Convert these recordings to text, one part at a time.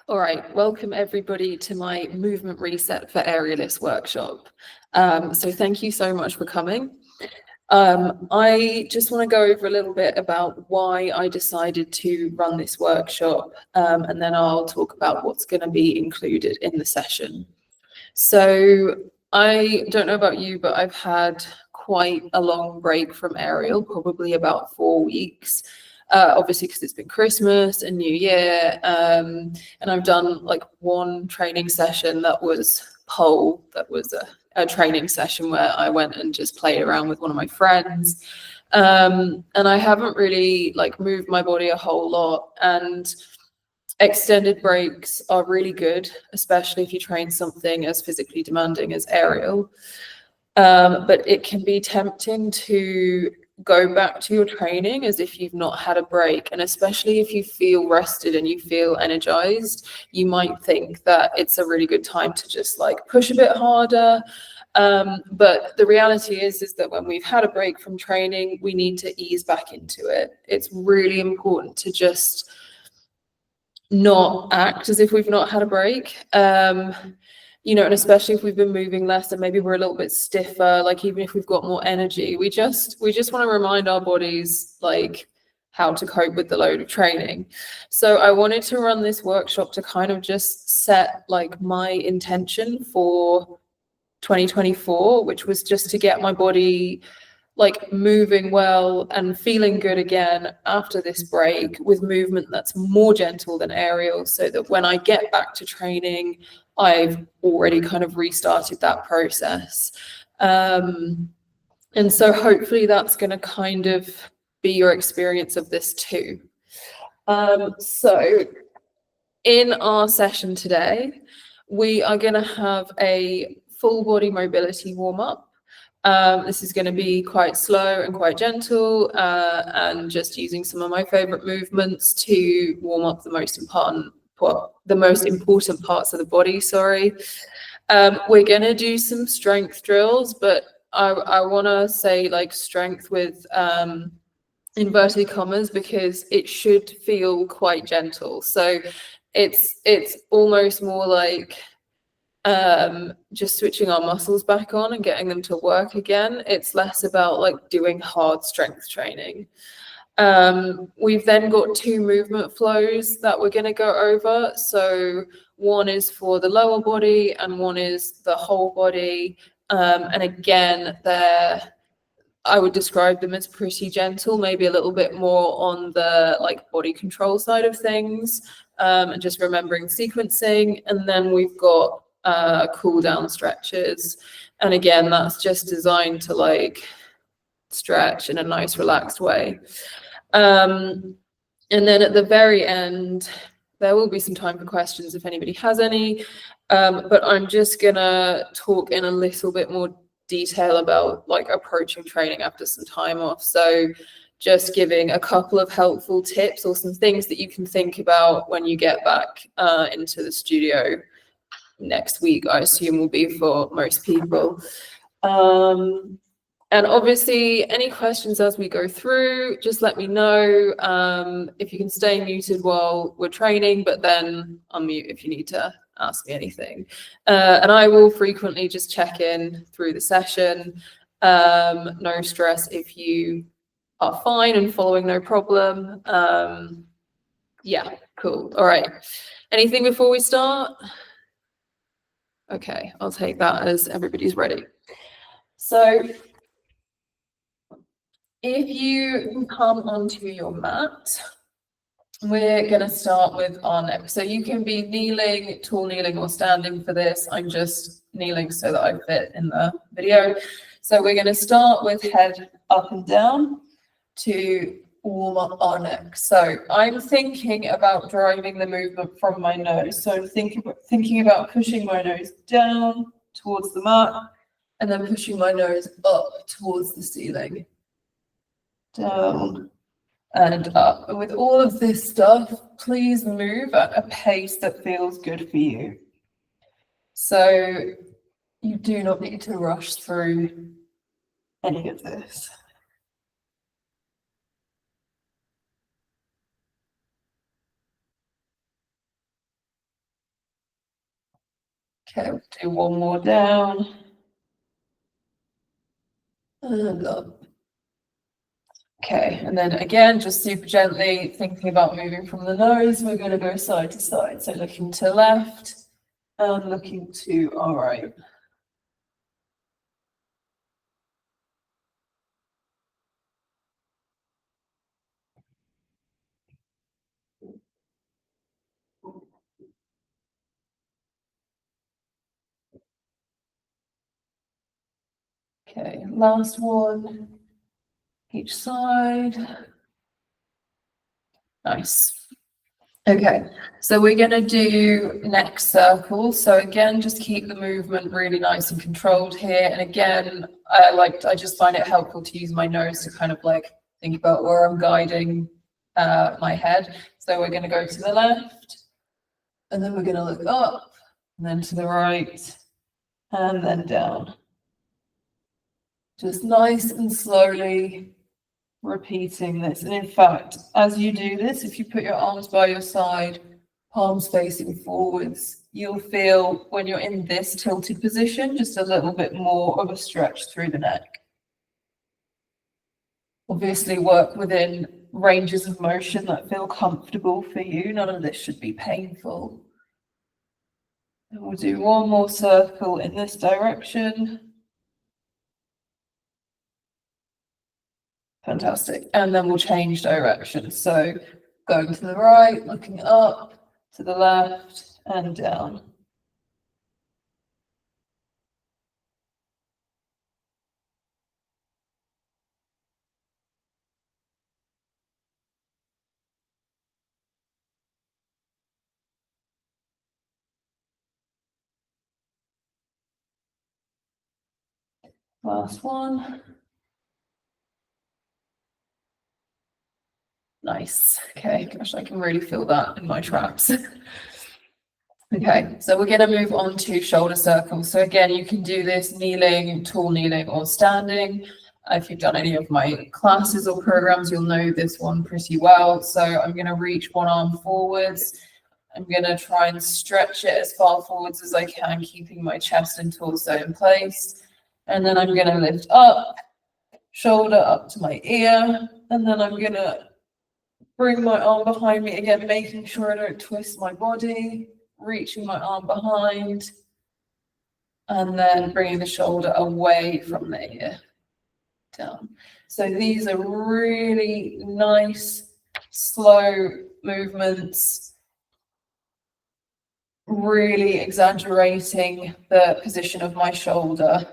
All right, welcome everybody to my movement reset for Aerialists workshop. So thank you so much for coming. I just want to go over a little bit about why I decided to run this workshop, and then I'll talk about what's going to be included in the session. So I don't know about you, but I've had quite a long break from aerial, probably about 4 weeks. Obviously, because it's been Christmas and New Year, and I've done like one training session that was pole, that was a training session where I went and just played around with one of my friends. And I haven't really like moved my body a whole lot. And extended breaks are really good, especially if you train something as physically demanding as aerial. But it can be tempting to go back to your training as if you've not had a break. And especially if you feel rested and you feel energized, you might think that it's a really good time to just like push a bit harder. But the reality is that when we've had a break from training, we need to ease back into it. It's really important to just not act as if we've not had a break. And especially if we've been moving less and maybe we're a little bit stiffer, like even if we've got more energy, we just want to remind our bodies like how to cope with the load of training. So I wanted to run this workshop to kind of just set like my intention for 2024, which was just to get my body like moving well and feeling good again after this break with movement that's more gentle than aerial, so that when I get back to training, I've already kind of restarted that process. And so hopefully that's going to kind of be your experience of this too. So in our session today, we are going to have a full body mobility warm-up. This is going to be quite slow and quite gentle, and just using some of my favorite movements to warm up the most important parts of the body. We're going to do some strength drills, but I want to say like strength with inverted commas, because it should feel quite gentle. So it's almost more like just switching our muscles back on and getting them to work again. It's less about like doing hard strength training. We've then got 2 movement flows that we're going to go over. So one is for the lower body and one is the whole body. And again, I would describe them as pretty gentle, maybe a little bit more on the like body control side of things, and just remembering sequencing. And then we've got cool down stretches, and again that's just designed to like stretch in a nice relaxed way. And then at the very end there will be some time for questions if anybody has any, but I'm just gonna talk in a little bit more detail about like approaching training after some time off. So just giving a couple of helpful tips or some things that you can think about when you get back into the studio next week, I assume will be for most people. And obviously any questions as we go through, just let me know. If you can stay muted while we're training, but then unmute if you need to ask me anything. And I will frequently just check in through the session. No stress if you are fine and following, no problem. Yeah, cool. All right. Anything before we start? Okay, I'll take that as everybody's ready. So if you can come onto your mat, we're going to start with our neck. So you can be kneeling, tall kneeling, or standing for this. I'm just kneeling so that I fit in the video. So we're going to start with head up and down to warm up our neck. So I'm thinking about driving the movement from my nose. So I'm thinking about pushing my nose down towards the mat and then pushing my nose up towards the ceiling. Down and up. And with all of this stuff, please move at a pace that feels good for you. So you do not need to rush through any of this. Okay, we'll do one more down. And up. Okay, and then again, just super gently thinking about moving from the nose, we're going to go side to side. So looking to left and looking to our right. Okay, last one, each side. Nice. Okay, so we're going to do neck circle. So again, just keep the movement really nice and controlled here. And again, I just find it helpful to use my nose to kind of like think about where I'm guiding my head. So we're going to go to the left, and then we're going to look up, and then to the right, and then down. Just nice and slowly repeating this. And in fact, as you do this, if you put your arms by your side, palms facing forwards, you'll feel when you're in this tilted position, just a little bit more of a stretch through the neck. Obviously work within ranges of motion that feel comfortable for you. None of this should be painful. And we'll do one more circle in this direction. Fantastic. And then we'll change direction. So going to the right, looking up, to the left, and down. Last one. Nice. Okay, gosh, I can really feel that in my traps. Okay, so we're going to move on to shoulder circles. So again, you can do this kneeling, tall kneeling, or standing. If you've done any of my classes or programs, you'll know this one pretty well. So I'm going to reach one arm forwards. I'm going to try and stretch it as far forwards as I can, keeping my chest and torso in place. And then I'm going to lift up, shoulder up to my ear, and then I'm going to bring my arm behind me again, making sure I don't twist my body, reaching my arm behind, and then bringing the shoulder away from the ear, down. So these are really nice, slow movements, really exaggerating the position of my shoulder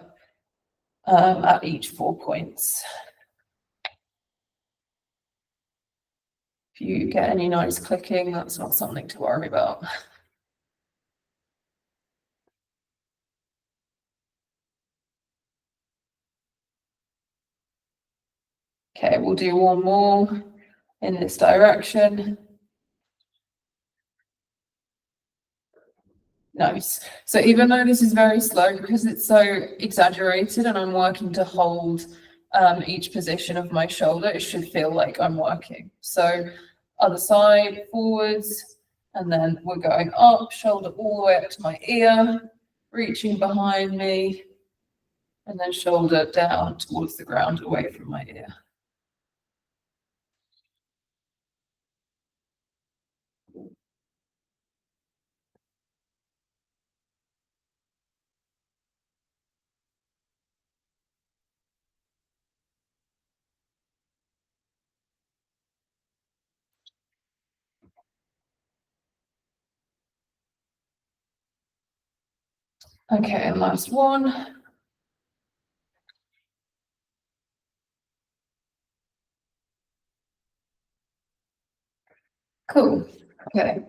at each 4 points. If you get any noise clicking, that's not something to worry about. Okay, we'll do one more in this direction. Nice. So even though this is very slow, because it's so exaggerated and I'm working to hold each position of my shoulder, it should feel like I'm working. So other side, forwards, and then we're going up, shoulder all the way up to my ear, reaching behind me, and then shoulder down towards the ground away from my ear. Okay, and last one. Cool. Okay.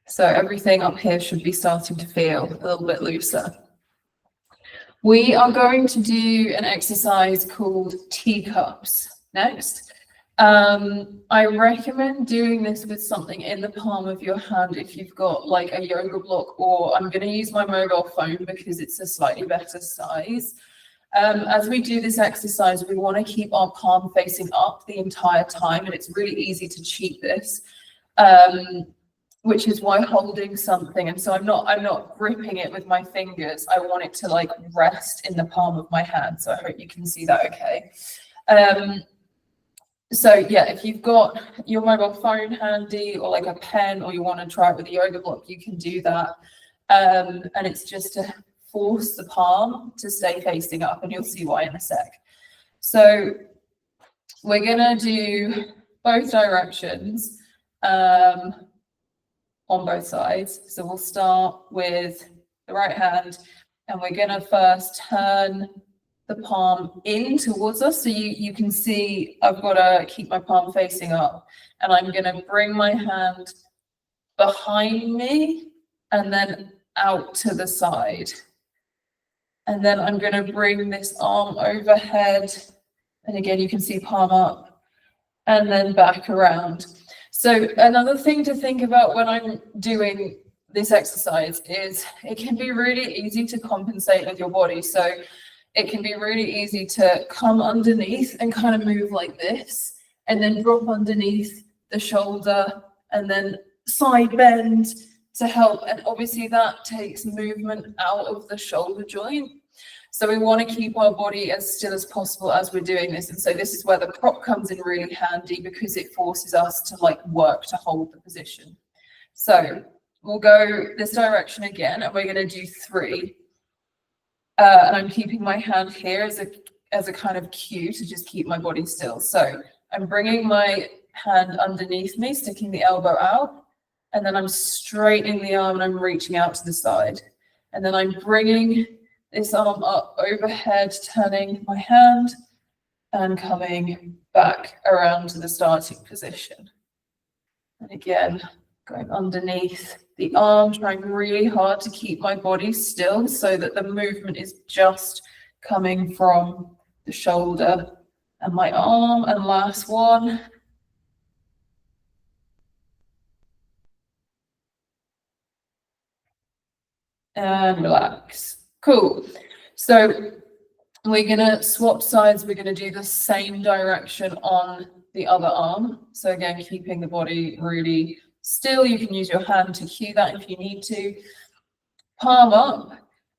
So everything up here should be starting to feel a little bit looser. We are going to do an exercise called teacups next. I recommend doing this with something in the palm of your hand if you've got like a yoga block, or I'm going to use my mobile phone because it's a slightly better size. As we do this exercise, we want to keep our palm facing up the entire time, and it's really easy to cheat this. which is why holding something, and so I'm not gripping it with my fingers. I want it to like rest in the palm of my hand. So I hope you can see that okay. So yeah, if you've got your mobile phone handy or like a pen, or you want to try it with a yoga block, you can do that. And it's just to force the palm to stay facing up, and you'll see why in a sec. So we're gonna do both directions on both sides. So we'll start with the right hand, and we're gonna first turn the palm in towards us. So you can see I've got to keep my palm facing up, and I'm going to bring my hand behind me and then out to the side. And then I'm going to bring this arm overhead. And again, you can see palm up and then back around. So another thing to think about when I'm doing this exercise is it can be really easy to compensate with your body. So it can be really easy to come underneath and kind of move like this, and then drop underneath the shoulder and then side bend to help. And obviously that takes movement out of the shoulder joint. So we want to keep our body as still as possible as we're doing this. And so this is where the prop comes in really handy, because it forces us to like work to hold the position. So we'll go this direction again, and we're going to do 3. And I'm keeping my hand here as a kind of cue to just keep my body still. So I'm bringing my hand underneath me, sticking the elbow out, and then I'm straightening the arm and I'm reaching out to the side. And then I'm bringing this arm up overhead, turning my hand and coming back around to the starting position. And again, going underneath the arm, trying really hard to keep my body still so that the movement is just coming from the shoulder and my arm. And last one. And relax. Cool. So we're going to swap sides. We're going to do the same direction on the other arm. So again, keeping the body really still. You can use your hand to cue that if you need to. Palm up.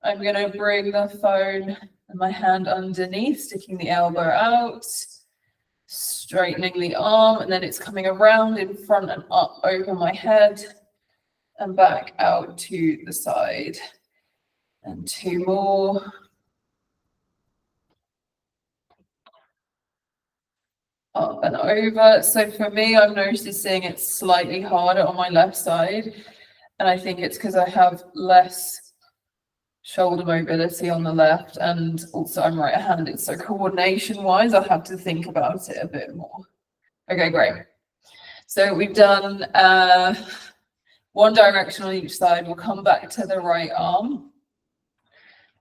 I'm going to bring the phone and my hand underneath, sticking the elbow out, straightening the arm, and then it's coming around in front and up over my head and back out to the side. And 2 more. Up and over. So for me, I'm noticing it's slightly harder on my left side, and I think it's because I have less shoulder mobility on the left, and also I'm right-handed, so coordination wise I have to think about it a bit more. Okay, great. So we've done one direction on each side. We'll come back to the right arm,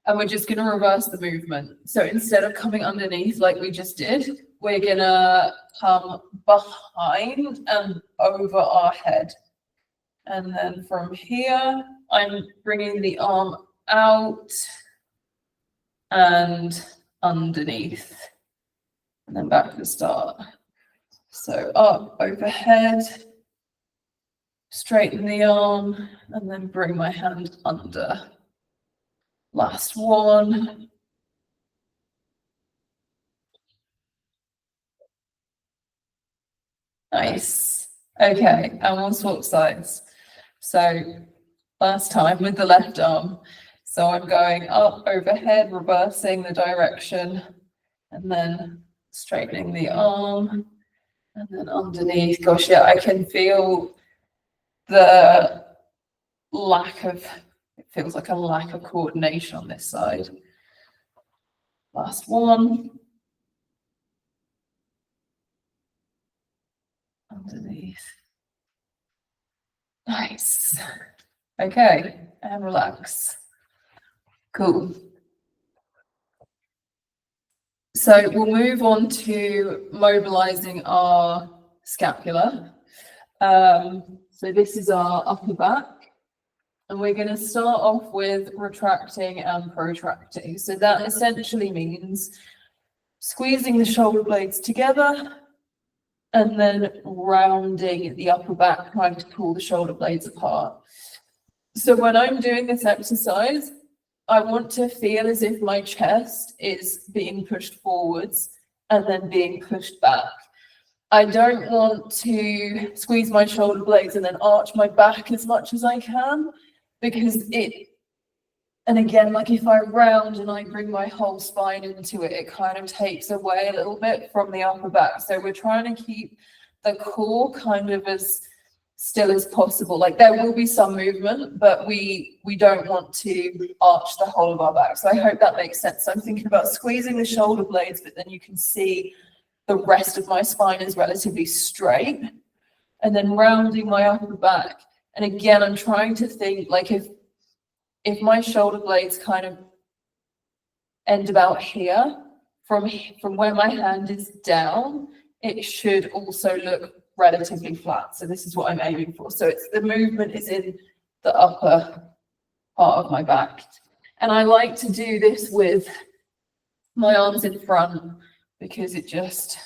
and we're just going to reverse the movement. So instead of coming underneath like we just did, we're going to come behind and over our head. And then from here, I'm bringing the arm out and underneath, and then back to the start. So up, overhead, straighten the arm, and then bring my hand under. Last one. Nice. Okay, and we'll swap sides. So last time with the left arm. So I'm going up, overhead, reversing the direction, and then straightening the arm, and then underneath. Gosh, yeah, I can feel the lack of, it feels like a lack of coordination on this side. Last one. Underneath. Nice. Okay, and relax. Cool. So we'll move on to mobilizing our scapula. So this is our upper back, and we're going to start off with retracting and protracting. So that essentially means squeezing the shoulder blades together and then rounding the upper back, trying to pull the shoulder blades apart. So when I'm doing this exercise, I want to feel as if my chest is being pushed forwards and then being pushed back. I don't want to squeeze my shoulder blades and then arch my back as much as I can, because and again, like if I round and I bring my whole spine into it, it kind of takes away a little bit from the upper back. So we're trying to keep the core kind of as still as possible. Like there will be some movement, but we don't want to arch the whole of our back. So I hope that makes sense. So I'm thinking about squeezing the shoulder blades, but then you can see the rest of my spine is relatively straight, and then rounding my upper back. And again, I'm trying to think like if my shoulder blades kind of end about here, from where my hand is down, it should also look relatively flat. So this is what I'm aiming for. So it's the movement is in the upper part of my back. And I like to do this with my arms in front because it just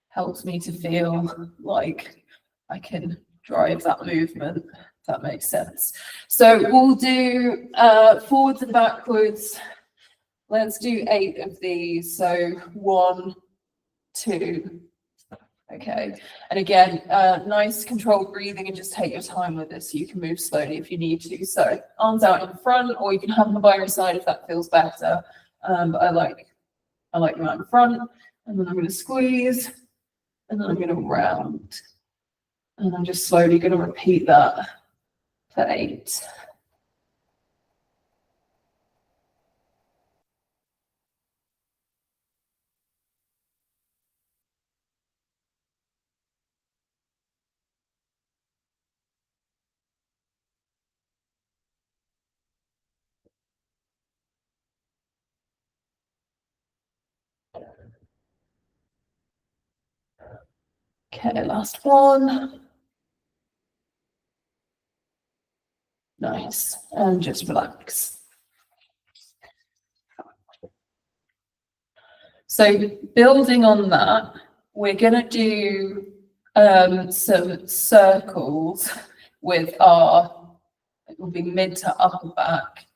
helps me to feel like I can drive that movement, if that makes sense. So we'll do forwards and backwards. Let's do 8 of these. So 1, 2. Okay, and again, nice controlled breathing, and just take your time with this. You can move slowly if you need to. So arms out in front, or you can have them by your side if that feels better. But I like them out in front, and then I'm going to squeeze, and then I'm going to round, and I'm just slowly going to repeat that for 8. Okay, last one. Nice, and just relax. So building on that, we're going to do some circles with it will be mid to upper back.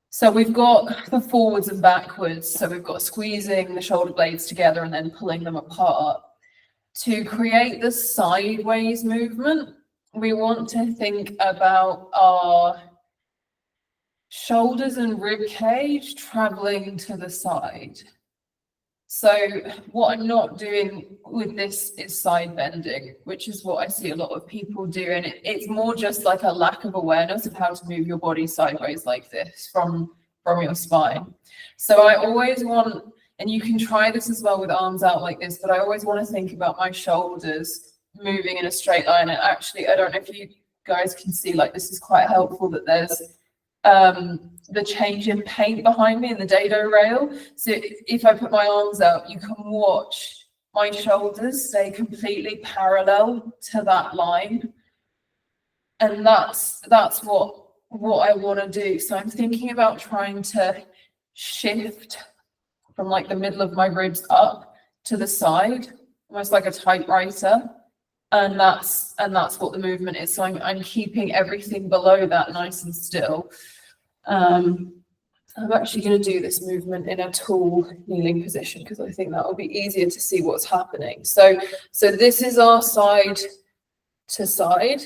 So we've got the forwards and backwards. So we've got squeezing the shoulder blades together and then pulling them apart. To create the sideways movement, we want to think about our shoulders and rib cage traveling to the side. So what I'm not doing with this is side bending, which is what I see a lot of people do. And it's more just like a lack of awareness of how to move your body sideways like this from your spine. So I always want, and you can try this as well with arms out like this, but I always want to think about my shoulders moving in a straight line. And actually, I don't know if you guys can see, like this is quite helpful that there's the change in paint behind me in the dado rail. So if I put my arms out, you can watch my shoulders stay completely parallel to that line. And that's what I want to do. So I'm thinking about trying to shift from like the middle of my ribs up to the side, almost like a typewriter. And that's what the movement is. So I'm keeping everything below that nice and still. I'm actually going to do this movement in a tall kneeling position because I think that will be easier to see what's happening. So this is our side to side.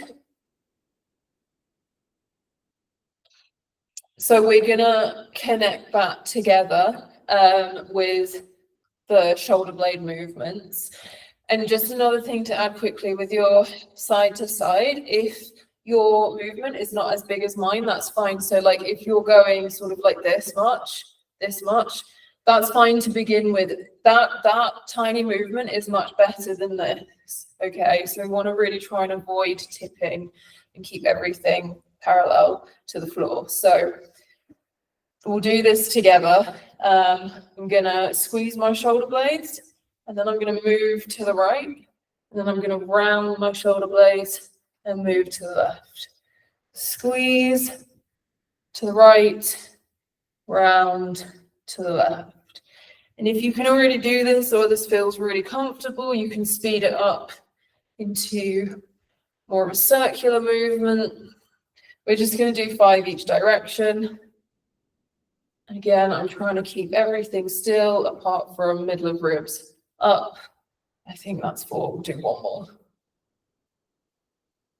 So we're going to connect that together with the shoulder blade movements. And just another thing to add quickly with your side to side, if your movement is not as big as mine, that's fine. So like if you're going sort of like this much, that's fine to begin with. That tiny movement is much better than this. Okay, so we want to really try and avoid tipping and keep everything parallel to the floor. So we'll do this together. I'm gonna squeeze my shoulder blades, and then I'm going to move to the right, and then I'm going to round my shoulder blades and move to the left. Squeeze to the right, round to the left. And if you can already do this, or this feels really comfortable, you can speed it up into more of a circular movement. We're just going to do 5 each direction. Again, I'm trying to keep everything still apart from middle of ribs up. I think that's 4. We'll do 1 more.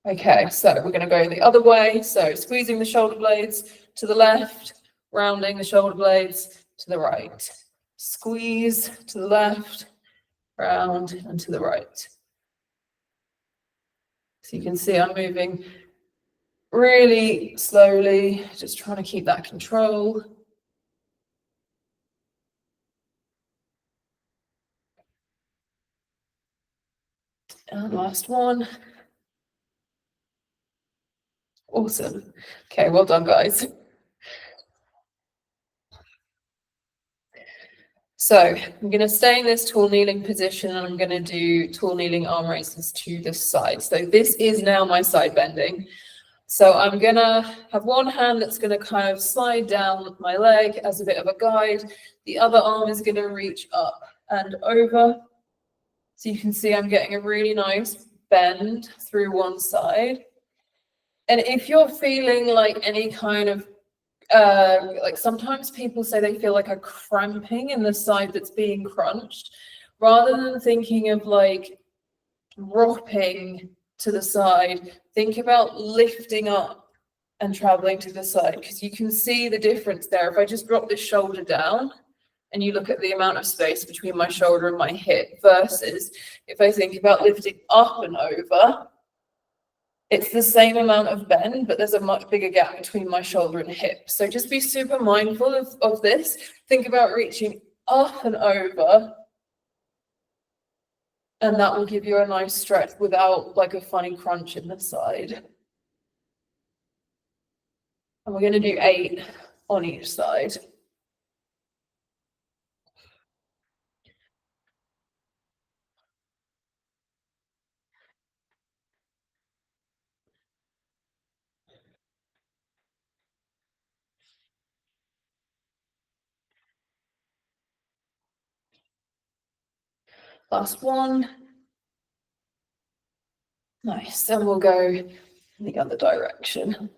Okay, so we're going to go the other way. So squeezing the shoulder blades to the left, rounding the shoulder blades to the right. Squeeze to the left, round and to the right. So you can see I'm moving really slowly, just trying to keep that control. And last one. Awesome. Okay, well done, guys. So I'm going to stay in this tall kneeling position, and I'm going to do tall kneeling arm raises to the side. So this is now my side bending. So I'm going to have one hand that's going to kind of slide down my leg as a bit of a guide. The other arm is going to reach up and over. So you can see I'm getting a really nice bend through one side. And if you're feeling like any kind of like sometimes people say they feel like a cramping in the side that's being crunched, rather than thinking of like dropping to the side, think about lifting up and traveling to the side, because you can see the difference there. If I just drop this shoulder down and you look at the amount of space between my shoulder and my hip, versus if I think about lifting up and over, it's the same amount of bend, but there's a much bigger gap between my shoulder and hip. So just be super mindful of this. Think about reaching up and over, and that will give you a nice stretch without like a funny crunch in the side. And we're going to do 8 on each side. Last one. Nice. And we'll go in the other direction.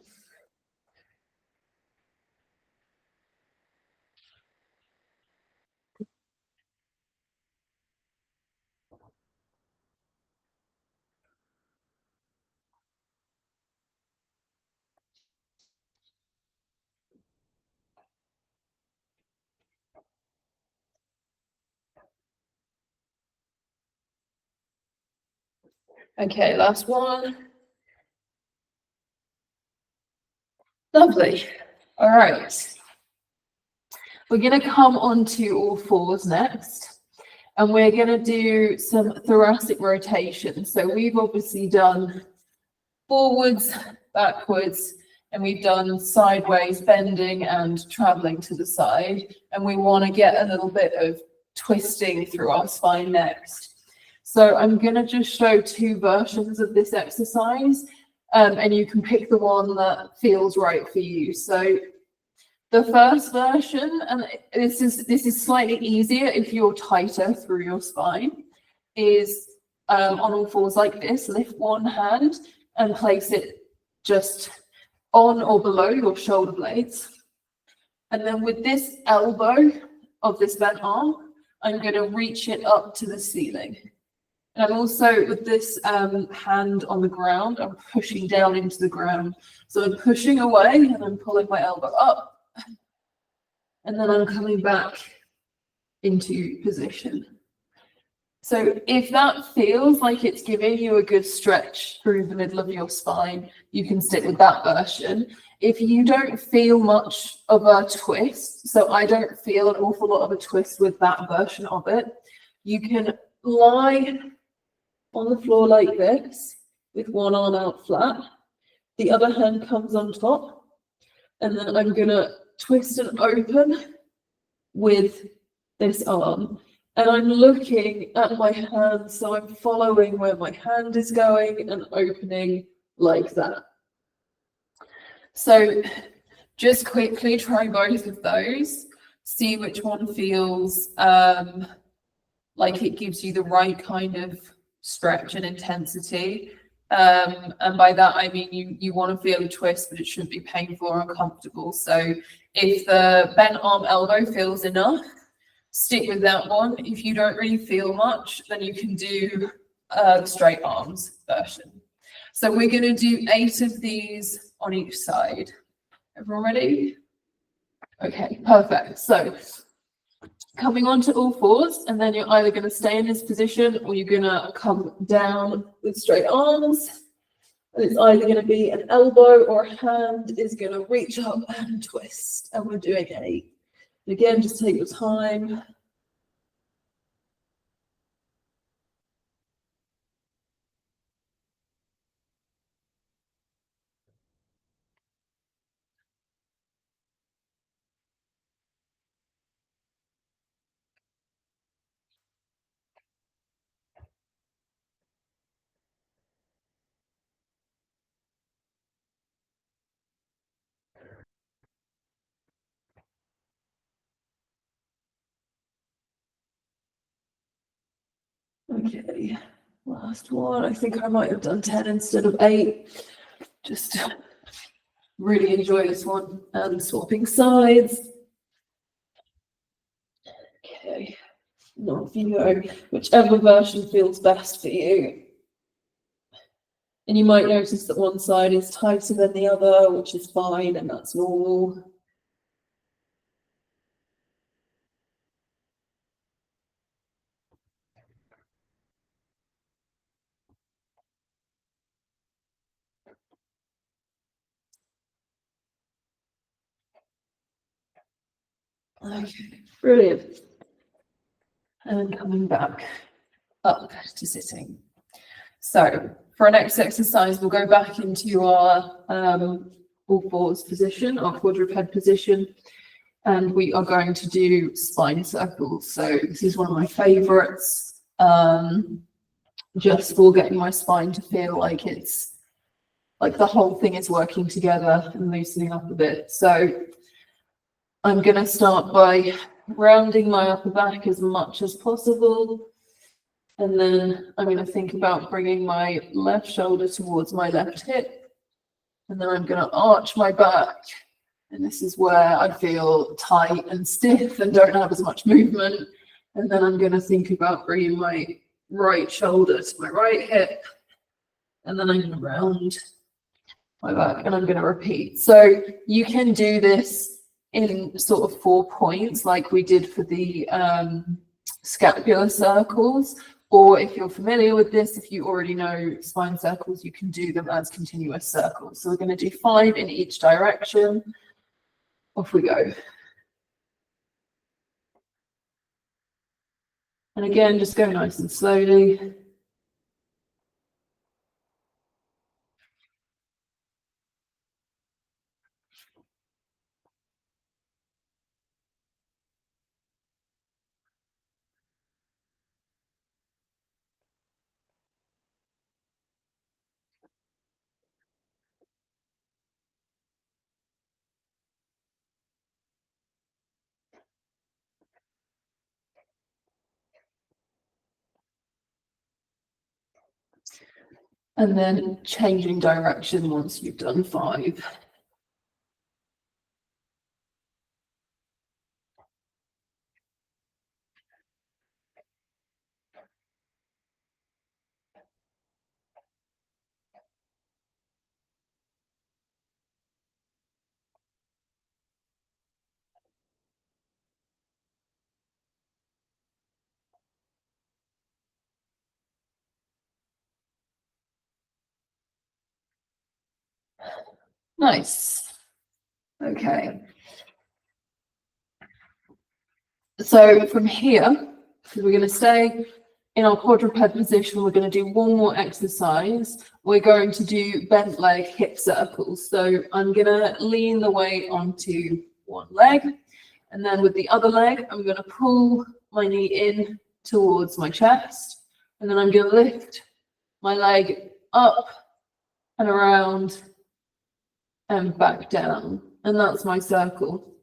Okay, last one. Lovely. All right. We're going to come onto all fours next, and we're going to do some thoracic rotation. So we've obviously done forwards, backwards, and we've done sideways bending and traveling to the side. And we want to get a little bit of twisting through our spine next. So I'm going to just show 2 versions of this exercise, and you can pick the one that feels right for you. So the first version, and this is slightly easier if you're tighter through your spine, is on all fours like this. Lift one hand and place it just on or below your shoulder blades. And then with this elbow of this bent arm, I'm going to reach it up to the ceiling. And I'm also, with this hand on the ground, I'm pushing down into the ground. So I'm pushing away and I'm pulling my elbow up. And then I'm coming back into position. So if that feels like it's giving you a good stretch through the middle of your spine, you can stick with that version. If you don't feel much of a twist, so I don't feel an awful lot of a twist with that version of it, you can lie on the floor like this with one arm out flat. The other hand comes on top, and then I'm going to twist and open with this arm. And I'm looking at my hand, so I'm following where my hand is going and opening like that. So just quickly try both of those. see which one feels like it gives you the right kind of stretch and intensity. And by that I mean you want to feel a twist, but it shouldn't be painful or uncomfortable. So if the bent arm elbow feels enough, stick with that one. If you don't really feel much, then you can do the straight arms version. So we're going to do 8 of these on each side. Everyone ready? Okay, perfect. So coming onto all fours, and then you're either going to stay in this position or you're going to come down with straight arms. And it's either going to be an elbow or a hand is going to reach up and twist. And we're doing 8. Again, just take your time. Okay, last one. I think I might have done 10 instead of 8. Just really enjoy this one. And swapping sides. Okay, off you go. Whichever version feels best for you. And you might notice that one side is tighter than the other, which is fine, and that's normal. Okay, brilliant. And coming back up to sitting. So for our next exercise, we'll go back into our all fours position, our quadruped position, and we are going to do spine circles. So this is one of my favorites, just for getting my spine to feel like it's like the whole thing is working together and loosening up a bit. So I'm going to start by rounding my upper back as much as possible. And then I'm going to think about bringing my left shoulder towards my left hip. And then I'm going to arch my back. And this is where I feel tight and stiff and don't have as much movement. And then I'm going to think about bringing my right shoulder to my right hip. And then I'm going to round my back and I'm going to repeat. So you can do this in sort of 4 points like we did for the scapular circles. Or if you're familiar with this, if you already know spine circles, you can do them as continuous circles. So we're going to do 5 in each direction. Off we go. And again, just go nice and slowly. And then changing direction once you've done 5. Nice. Okay. So from here, we're going to stay in our quadruped position. We're going to do one more exercise. We're going to do bent leg hip circles. So I'm going to lean the weight onto one leg. And then with the other leg, I'm going to pull my knee in towards my chest. And then I'm going to lift my leg up and around and back down. And that's my circle.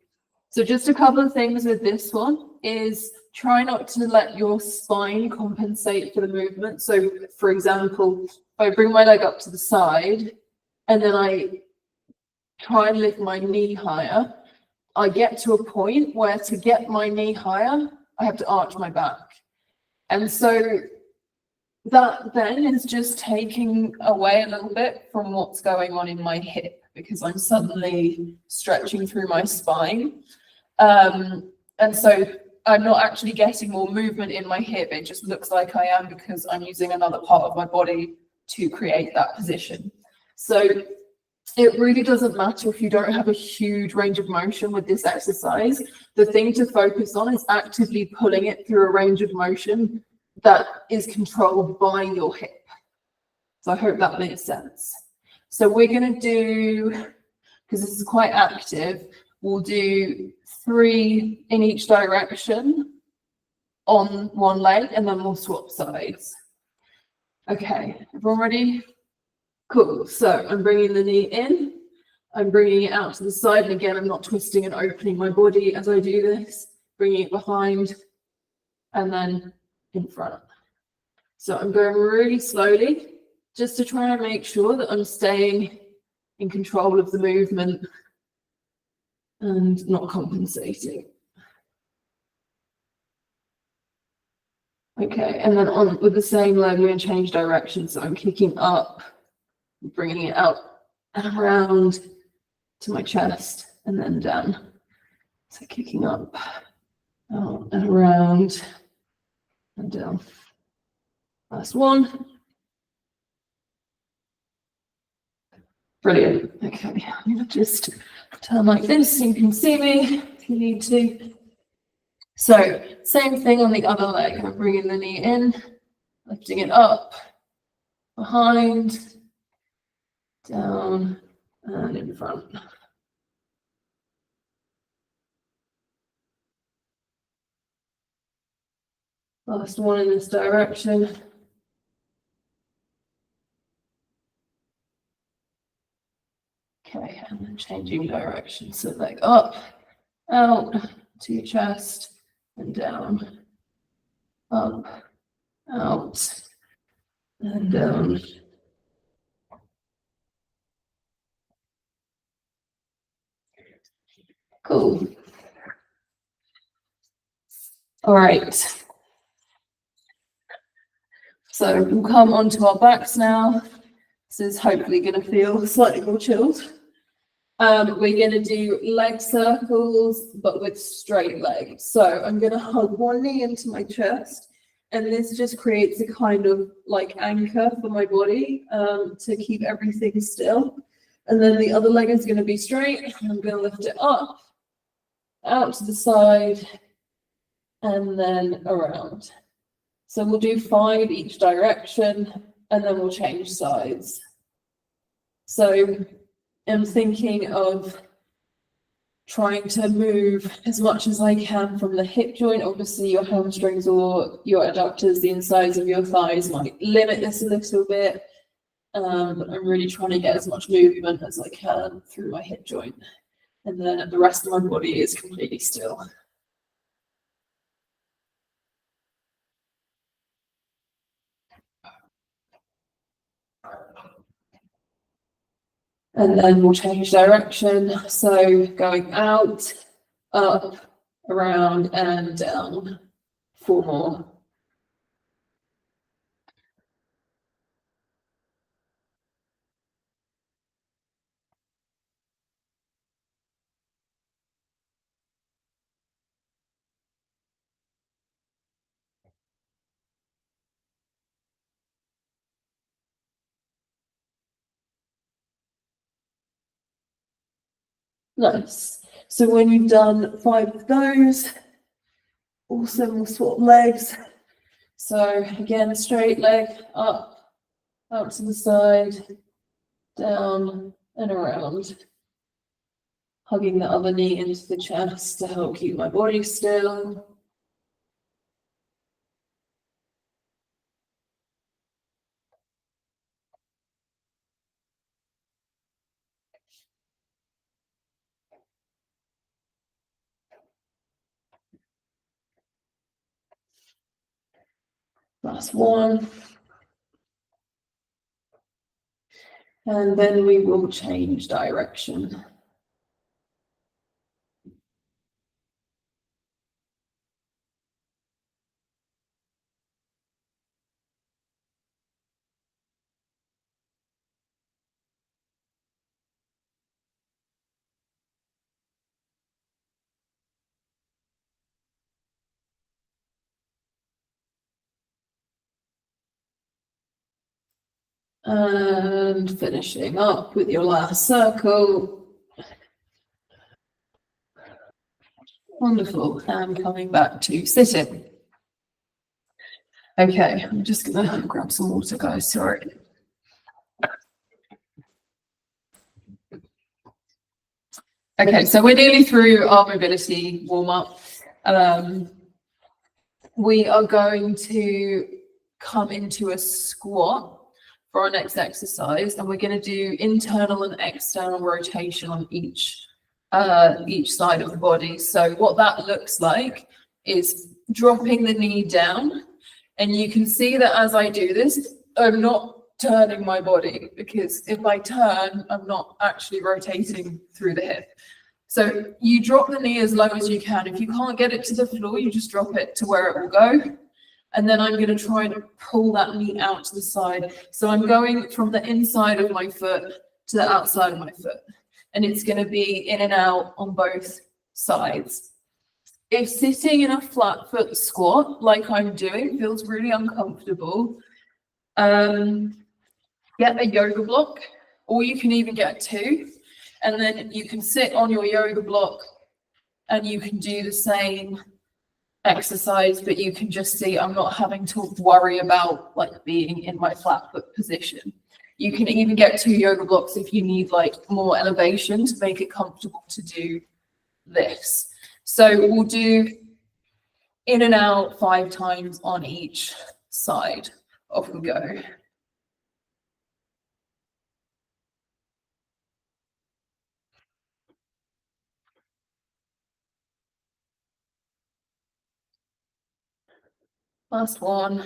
So just a couple of things with this one is try not to let your spine compensate for the movement. So for example, if I bring my leg up to the side and then I try and lift my knee higher, I get to a point where to get my knee higher, I have to arch my back. And so that then is just taking away a little bit from what's going on in my hip because I'm suddenly stretching through my spine. And so I'm not actually getting more movement in my hip. It just looks like I am because I'm using another part of my body to create that position. So it really doesn't matter if you don't have a huge range of motion with this exercise. The thing to focus on is actively pulling it through a range of motion that is controlled by your hip. So I hope that makes sense. So we're going to do, because this is quite active, we'll do 3 in each direction on one leg and then we'll swap sides. Okay, everyone ready? Cool. So I'm bringing the knee in, I'm bringing it out to the side, and again, I'm not twisting and opening my body as I do this, bringing it behind and then in front. So I'm going really slowly just to try and make sure that I'm staying in control of the movement and not compensating. Okay, and then on with the same leg, we're going to change direction. So I'm kicking up, bringing it out and around to my chest and then down. So kicking up, out and around and down. Last one. Brilliant. Okay, I'm going to just turn like this so you can see me if you need to. So same thing on the other leg. I'm bringing the knee in, lifting it up, behind, down, and in front. Last one in this direction. Okay, and then changing direction. So leg up, out to your chest, and down, up, out, and down. Cool. All right. So we'll come onto our backs now. This is hopefully going to feel slightly more chilled. We're going to do leg circles, but with straight legs. So I'm going to hug one knee into my chest, and this just creates a kind of like anchor for my body to keep everything still. And then the other leg is going to be straight, and I'm going to lift it up, out to the side, and then around. So we'll do 5 each direction, and then we'll change sides. So I'm thinking of trying to move as much as I can from the hip joint. Obviously, your hamstrings or your adductors, the insides of your thighs might limit this a little bit. But I'm really trying to get as much movement as I can through my hip joint. And then the rest of my body is completely still. And then we'll change direction. So going out, up, around, and down. 4 more. Nice. So when you've done 5 of those, also we'll swap legs. So again, straight leg up, out to the side, down and around. Hugging the other knee into the chest to help keep my body still. Last one. And then we will change direction. And finishing up with your last circle. Wonderful. And coming back to sitting. Okay, I'm just gonna grab some water, guys. Sorry. Okay, so we're nearly through our mobility warm-up. We are going to come into a squat for our next exercise, and we're going to do internal and external rotation on each side of the body. So what that looks like is dropping the knee down, and you can see that as I do this, I'm not turning my body, because if I turn, I'm not actually rotating through the hip. So you drop the knee as low as you can. If you can't get it to the floor, you just drop it to where it will go. And then I'm going to try and pull that knee out to the side. So I'm going from the inside of my foot to the outside of my foot. And it's going to be in and out on both sides. If sitting in a flat foot squat, like I'm doing, feels really uncomfortable, get a yoga block, or you can even get two. And then you can sit on your yoga block and you can do the same exercise, but you can just see I'm not having to worry about like being in my flat foot position. You can even get two yoga blocks if you need like more elevation to make it comfortable to do this. So we'll do in and out 5 times on each side. Off we go. Last one.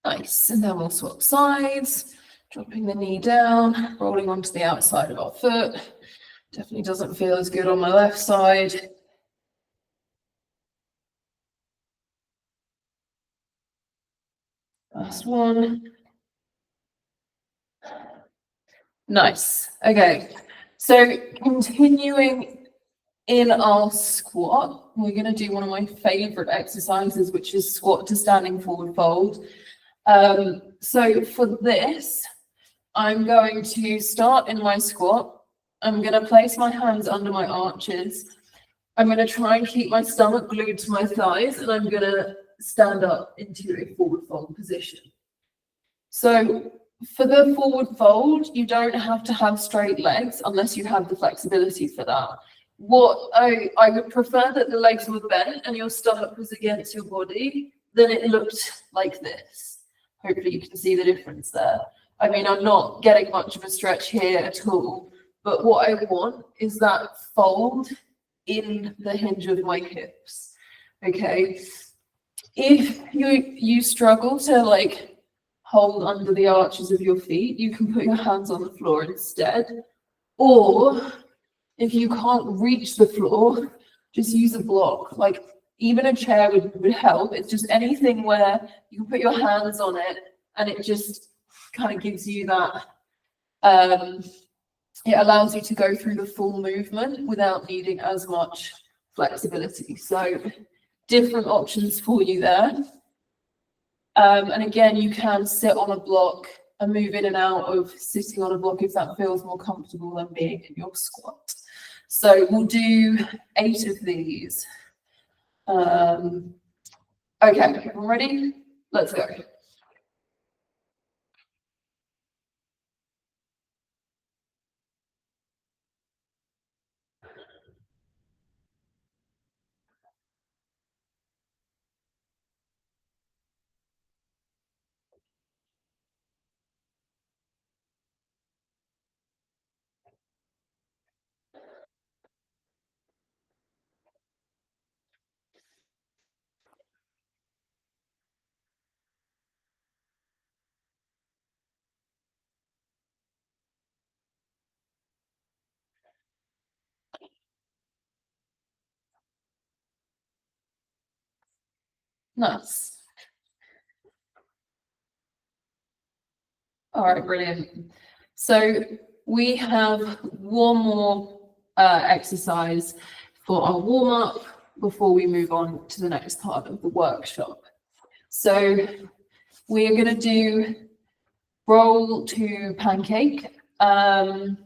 Nice. And then we'll swap sides, dropping the knee down, rolling onto the outside of our foot. Definitely doesn't feel as good on my left side. Last one. Nice. Okay. So continuing in our squat, we're going to do one of my favorite exercises, which is squat to standing forward fold. So for this, I'm going to start in my squat. I'm going to place my hands under my arches. I'm going to try and keep my stomach glued to my thighs, and I'm going to stand up into a forward fold position. So for the forward fold, you don't have to have straight legs unless you have the flexibility for that. What I would prefer that the legs were bent and your stomach was against your body, then it looked like this. Hopefully you can see the difference there. I mean, I'm not getting much of a stretch here at all, but what I want is that fold in the hinge of my hips. Okay. If you struggle to like hold under the arches of your feet, you can put your hands on the floor instead. Or if you can't reach the floor, just use a block. Like even a chair would help. It's just anything where you can put your hands on it and it just kind of gives you that, it allows you to go through the full movement without needing as much flexibility. So different options for you there. And again, you can sit on a block and move in and out of sitting on a block if that feels more comfortable than being in your squat. So we'll do 8 of these. Okay, ready? Let's go. Nice. All right, brilliant. So we have one more exercise for our warm-up before we move on to the next part of the workshop. So we are going to do roll to pancake, and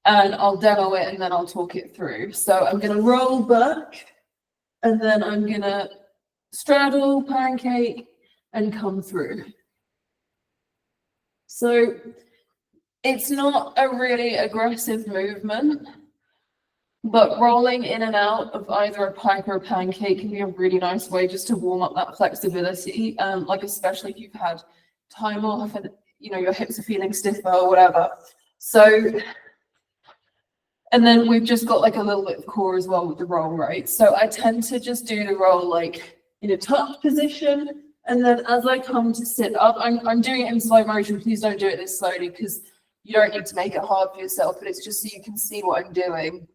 I'll demo it and then I'll talk it through. So I'm going to roll back, and then I'm going to straddle pancake and come through. So it's not a really aggressive movement, but rolling in and out of either a pike or a pancake can be a really nice way just to warm up that flexibility, like especially if you've had time off and your hips are feeling stiffer or whatever. So, and then we've just got like a little bit of core as well with the roll, right? So I tend to just do the roll like in a tucked position, and then as I come to sit up, I'm doing it in slow motion. Please don't do it this slowly because you don't need to make it hard for yourself, but it's just so you can see what I'm doing.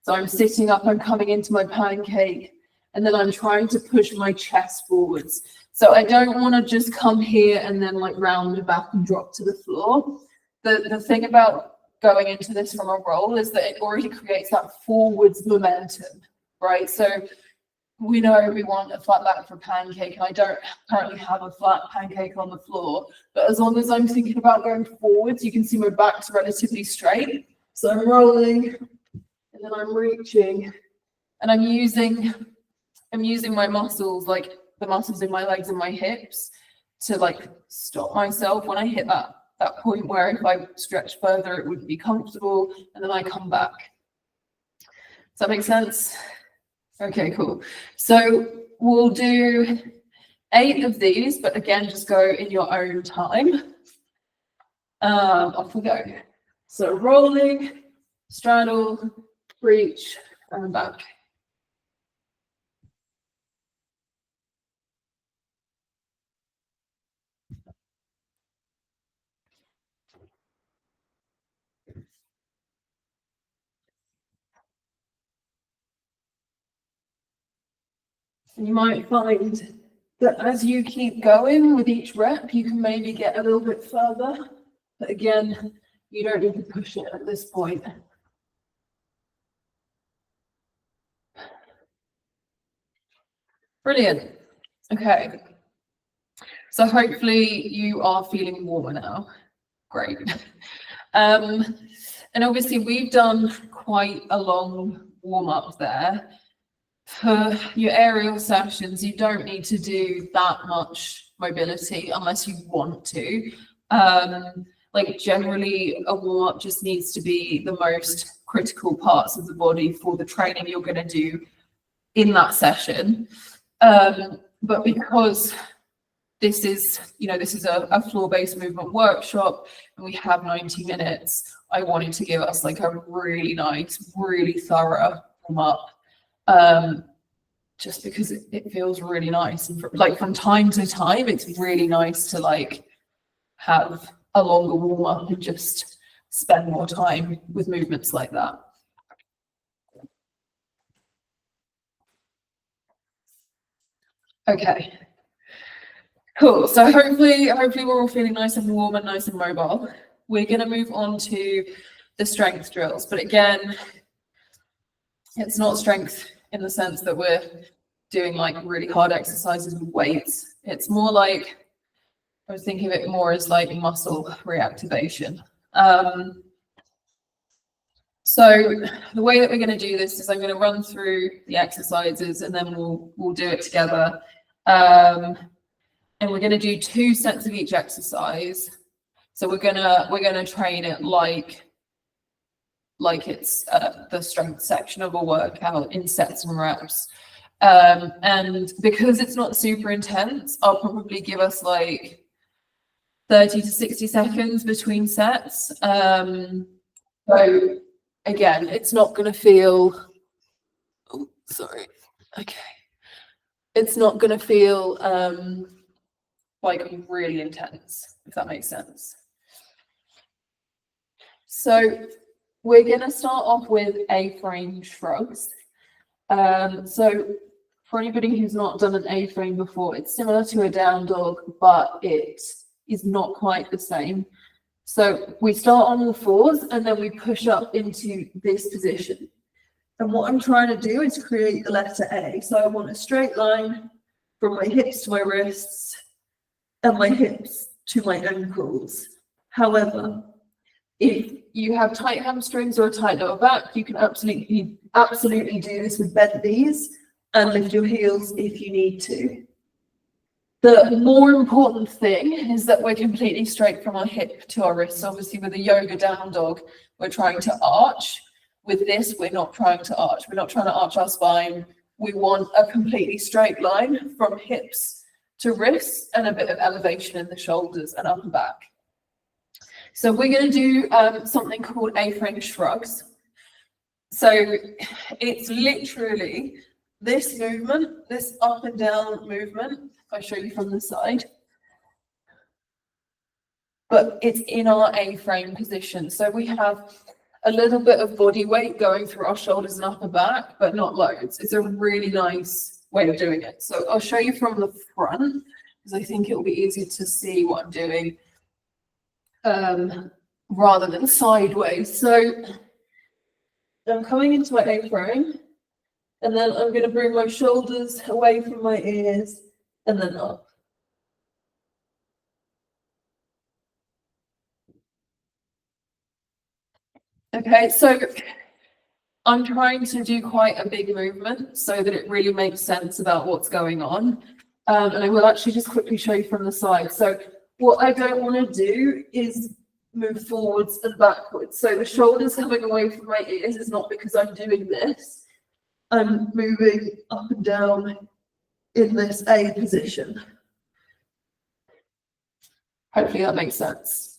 So I'm sitting up, I'm coming into my pancake, and then I'm trying to push my chest forwards. So I don't want to just come here and then like round the back and drop to the floor. The thing about going into this from a roll is that it already creates that forwards momentum, right? So we know we want a flat back for pancake, and I don't currently have a flat pancake on the floor, but as long as I'm thinking about going forwards, you can see my back's relatively straight. So I'm rolling, and then I'm reaching, and I'm using my muscles, like the muscles in my legs and my hips, to like stop myself when I hit that point where if I stretch further, it wouldn't be comfortable, and then I come back. Does that make sense? Okay, cool. So we'll do 8 of these, but again, just go in your own time. Off we go. So rolling, straddle, reach, and back. You might find that as you keep going with each rep, you can maybe get a little bit further. But again, you don't need to push it at this point. Brilliant. Okay. So hopefully you are feeling warmer now. Great. And obviously we've done quite a long warm up there. For your aerial sessions, you don't need to do that much mobility unless you want to. Like generally a warm up just needs to be the most critical parts of the body for the training you're going to do in that session. But because this is a floor-based movement workshop and we have 90 minutes, I wanted to give us like a really nice, really thorough warm up. Just because it feels really nice, and like from time to time it's really nice to like have a longer warm up and just spend more time with movements like that. Okay, cool. So hopefully we're all feeling nice and warm and nice and mobile. We're going to move on to the strength drills, but again, it's not strength in the sense that we're doing like really hard exercises with weights. It's more like, I was thinking of it more as like muscle reactivation. So the way that we're going to do this is I'm going to run through the exercises and then we'll do it together. And we're going to do 2 sets of each exercise. So we're gonna train it like it's the strength section of a workout in sets and reps. And because it's not super intense, I'll probably give us like 30 to 60 seconds between sets. So again, it's not going to feel, oh, sorry. Okay. It's not going to feel like really intense, if that makes sense. So we're going to start off with A-frame shrugs. So For anybody who's not done an A-frame before, it's similar to a down dog, but it is not quite the same. So we start on all fours and then we push up into this position. And what I'm trying to do is create the letter A. So I want a straight line from my hips to my wrists and my hips to my ankles. However, if you have tight hamstrings or a tight lower back, you can absolutely do this with bent knees and lift your heels if you need to. The more important thing is that we're completely straight from our hip to our wrists. Obviously, with a yoga down dog, we're trying to arch. With this, we're not trying to arch. We're not trying to arch our spine. We want a completely straight line from hips to wrists and a bit of elevation in the shoulders and upper back. So we're going to do something called A-frame shrugs. So it's literally this movement, this up and down movement. If I show you from the side, but it's in our A-frame position. So we have a little bit of body weight going through our shoulders and upper back, but not loads. It's a really nice way of doing it. So I'll show you from the front because I think it'll be easier to see what I'm doing rather than sideways. So I'm coming into my A-frame and then I'm going to bring my shoulders away from my ears and then up. Okay, so I'm trying to do quite a big movement so that it really makes sense about what's going on. And I will actually just quickly show you from the side. So what I don't want to do is move forwards and backwards. So the shoulders coming away from my ears is not because I'm doing this. I'm moving up and down in this A position. Hopefully that makes sense.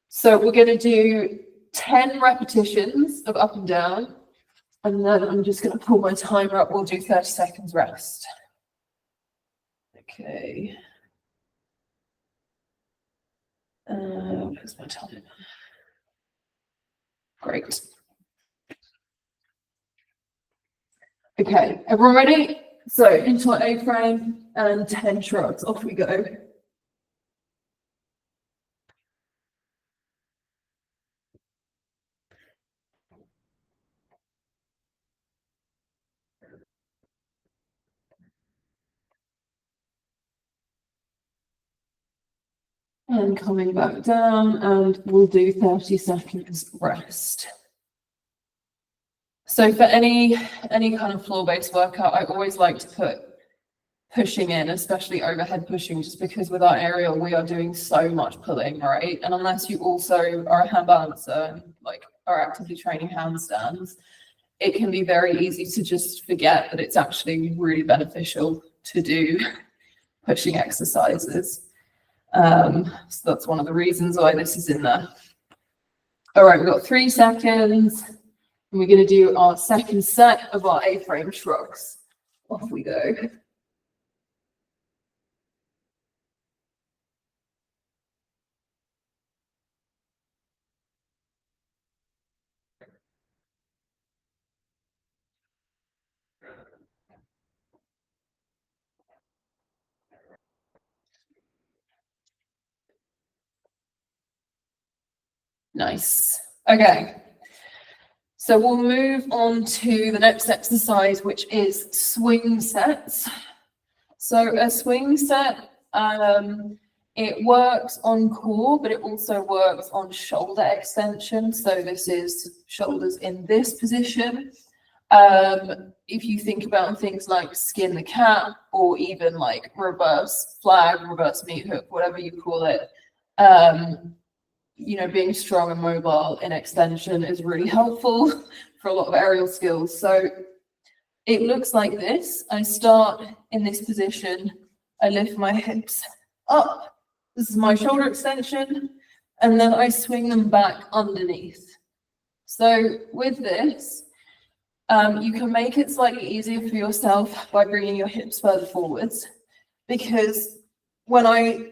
So we're going to do 10 repetitions of up and down, and then I'm just going to pull my timer up. We'll do 30 seconds rest. Okay. Where's my timer? Great. Okay, everyone ready? So into our A-frame and 10 shrugs. Off we go. And coming back down, and we'll do 30 seconds rest. So for any kind of floor-based workout, I always like to put pushing in, especially overhead pushing, just because with our aerial, we are doing so much pulling, right? And unless you also are a hand balancer and like are actively training handstands, it can be very easy to just forget that it's actually really beneficial to do pushing exercises. So that's one of the reasons why this is in there. All right, we've got 3 seconds, and we're going to do our second set of our A-frame shrugs. Off we go. Nice. Okay. So we'll move on to the next exercise, which is swing sets. So a swing set, it works on core, but it also works on shoulder extension. So this is shoulders in this position. If you think about things like skin the cat, or even like reverse flag, reverse meat hook, whatever you call it, you know, being strong and mobile in extension is really helpful for a lot of aerial skills. So it looks like this. I start in this position. I lift my hips up. This is my shoulder extension. And then I swing them back underneath. So with this, you can make it slightly easier for yourself by bringing your hips further forwards, because when I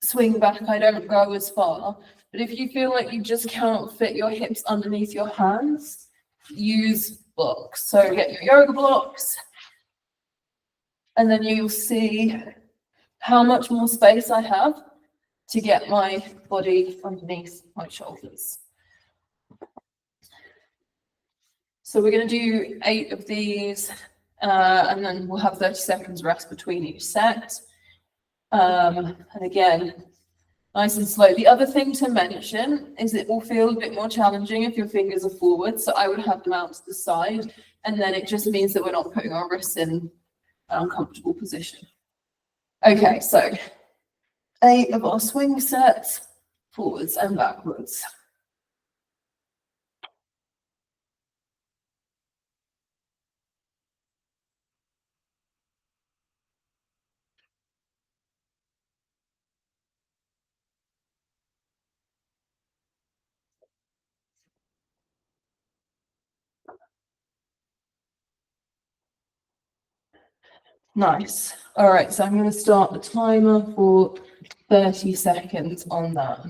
swing back, I don't go as far. But if you feel like you just cannot fit your hips underneath your hands, use blocks. So get your yoga blocks And then you'll see how much more space I have to get my body underneath my shoulders. So we're going to do 8 of these, and then we'll have 30 seconds rest between each set. And again, nice and slow. The other thing to mention is it will feel a bit more challenging if your fingers are forward, so I would have them out to the side, and then it just means that we're not putting our wrists in an uncomfortable position. Okay, so 8 of our swing sets, forwards and backwards. Nice. All right, so I'm going to start the timer for 30 seconds on that.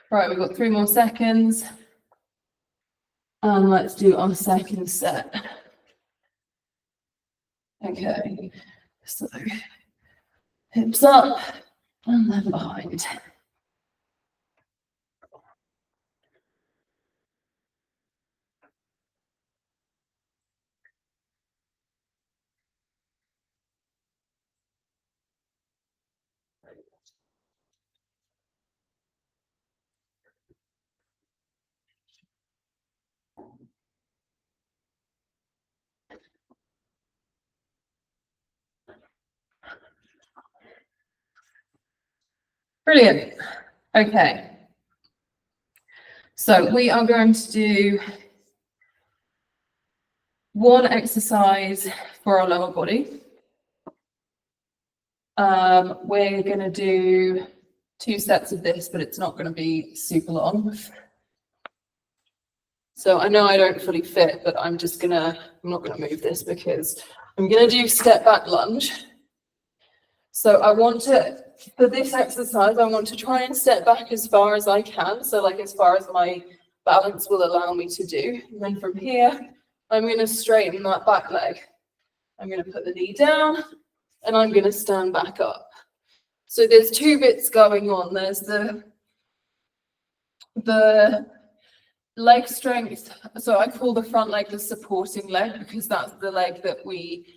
Right, we've got 3 more seconds. And let's do our second set. Okay, so hips up and then behind. Brilliant. Okay. So we are going to do one exercise for our lower body. We're going to do 2 sets of this, but it's not going to be super long. So I know I don't fully fit, but I'm not going to move this because I'm going to do step back lunge. So for this exercise, I want to try and step back as far as I can. So like as far as my balance will allow me to do. And then from here, I'm going to straighten that back leg. I'm going to put the knee down and I'm going to stand back up. So there's 2 bits going on. There's the leg strength. So I call the front leg the supporting leg because that's the leg that we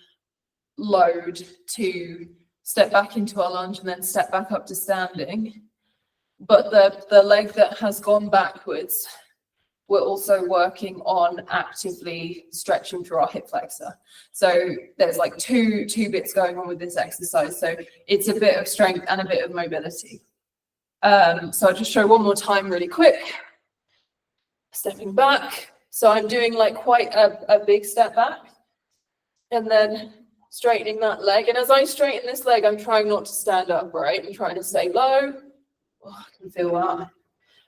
load to step back into our lunge and then step back up to standing. But the leg that has gone backwards, we're also working on actively stretching through our hip flexor. So there's like two bits going on with this exercise. So it's a bit of strength and a bit of mobility. So I'll just show one more time really quick. Stepping back. So I'm doing like quite a big step back and then straightening that leg. And as I straighten this leg, I'm trying not to stand up, right? I'm trying to stay low. Oh, I can feel that.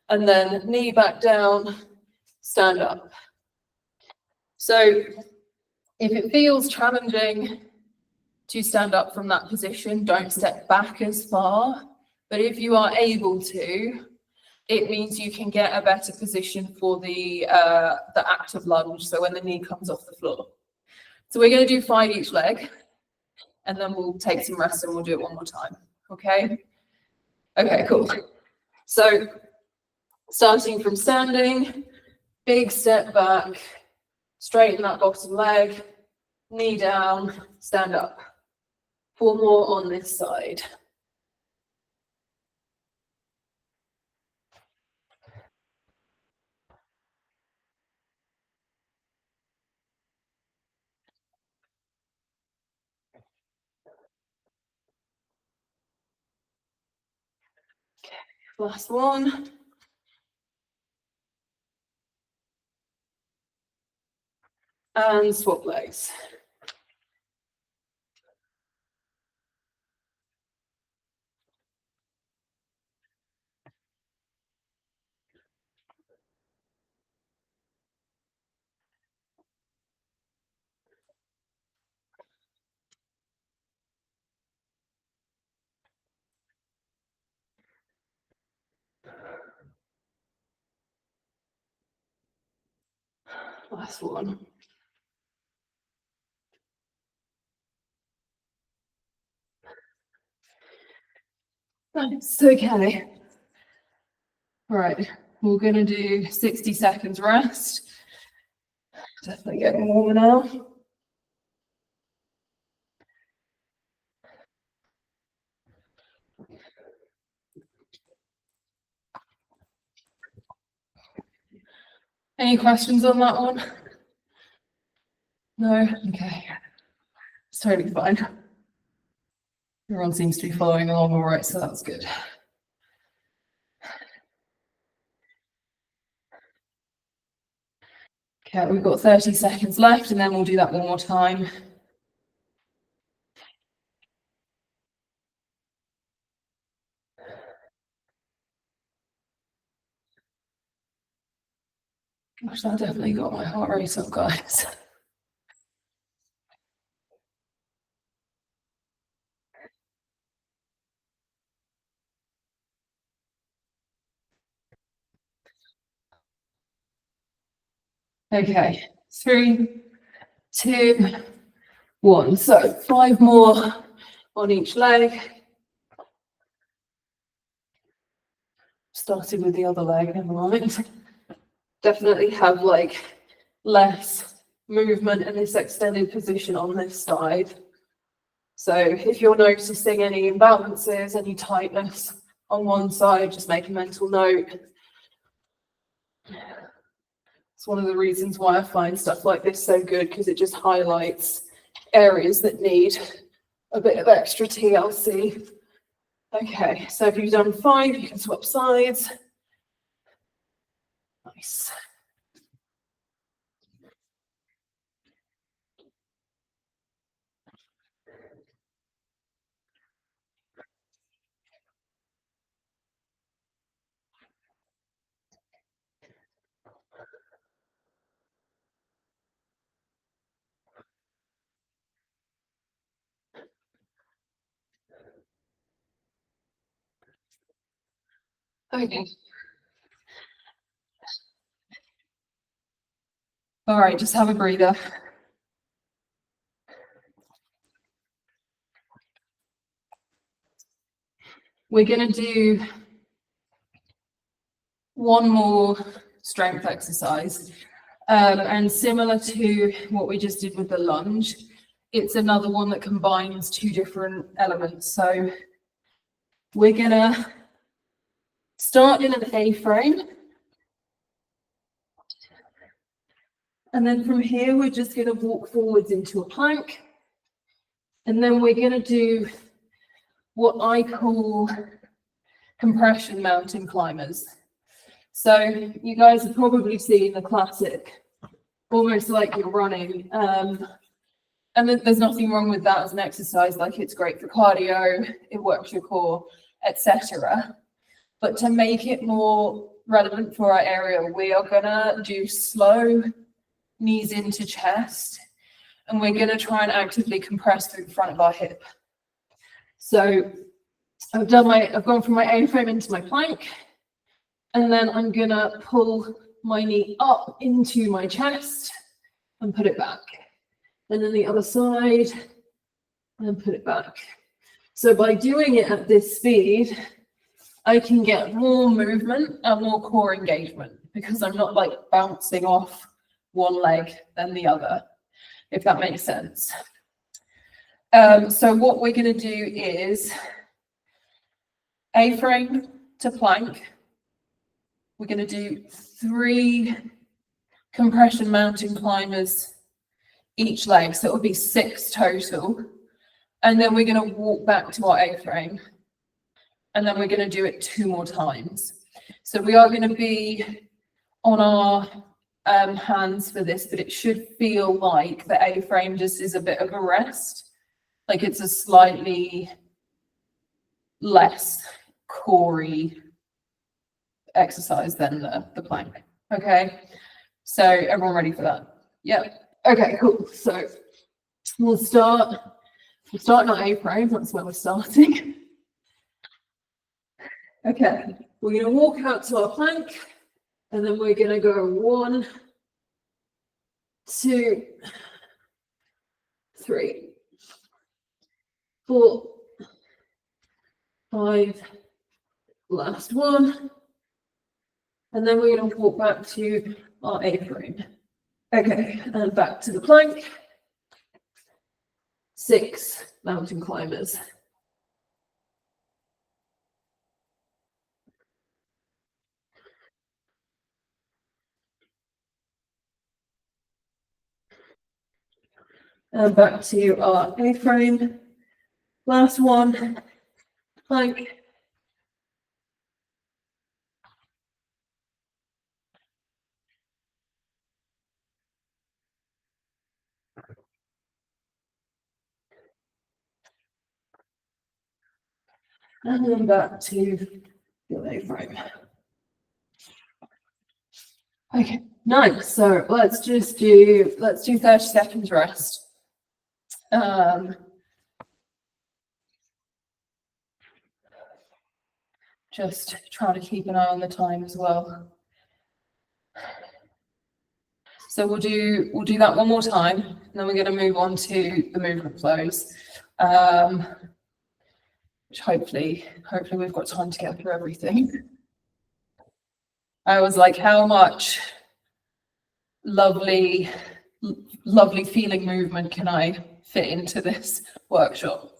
And then knee back down, stand up. So if it feels challenging to stand up from that position, don't step back as far. But if you are able to, it means you can get a better position for the active lunge. So when the knee comes off the floor. So we're going to do 5 each leg, and then we'll take some rest and we'll do it one more time. Okay? Okay, cool. So starting from standing, big step back, straighten that bottom leg, knee down, stand up. 4 more on this side. Okay, last one. And swap legs. Last one. Nice, okay. All right, we're gonna do 60 seconds rest. Definitely getting warmer now. Any questions on that one? No? Okay. It's totally fine. Everyone seems to be following along all right, so that's good. Okay, we've got 30 seconds left and then we'll do that one more time. Gosh, that definitely got my heart rate up, guys. Okay, 3, 2, 1. So 5 more on each leg. Starting with the other leg, never mind. Definitely have like less movement in this extended position on this side. So if you're noticing any imbalances, any tightness on one side, just make a mental note. It's one of the reasons why I find stuff like this so good, because it just highlights areas that need a bit of extra TLC. Okay, so if you've done 5, you can swap sides. Nice. Okay. All right, just have a breather. We're going to do one more strength exercise. And similar to what we just did with the lunge, it's another one that combines 2 different elements. So we're going to start in an A-frame. And then from here, we're just going to walk forwards into a plank. And then we're going to do what I call compression mountain climbers. So you guys have probably seen the classic, almost like you're running. And there's nothing wrong with that as an exercise, like it's great for cardio, it works your core, etc. But to make it more relevant for our area, we are gonna do slow knees into chest, and we're gonna try and actively compress through the front of our hip. So I've gone from my A-frame into my plank, and then I'm gonna pull my knee up into my chest and put it back. And then the other side, and put it back. So by doing it at this speed, I can get more movement and more core engagement, because I'm not like bouncing off one leg then the other, if that makes sense. So what we're going to do is A-frame to plank. We're going to do 3 compression mountain climbers each leg, so it'll be 6 total. And then we're going to walk back to our A-frame. And then we're going to do it 2 more times. So we are going to be on our hands for this, but it should feel like the A-frame just is a bit of a rest. Like it's a slightly less core-y exercise than the plank. Okay, so everyone ready for that? Yep. Okay, cool. So we'll start in our A-frame. That's where we're starting. Okay, we're going to walk out to our plank, and then we're going to go 1, 2, 3, 4, 5, last one. And then we're going to walk back to our A-frame. Okay, and back to the plank. 6 mountain climbers. And back to our A-frame. Last one, plank. And then back to your A-frame. Okay, nice. So let's do 30 seconds rest. Just try to keep an eye on the time as well. So we'll do that one more time, and then we're going to move on to the movement flows. Which hopefully we've got time to get through everything. I was like, how much lovely feeling movement can I fit into this workshop?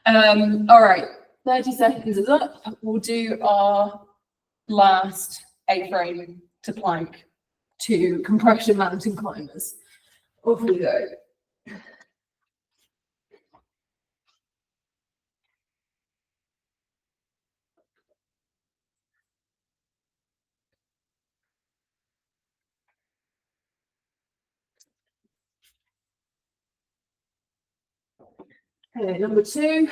All right, 30 seconds is up. We'll do our last A-frame to plank to compression mountain climbers. Off we go. Okay, number 2.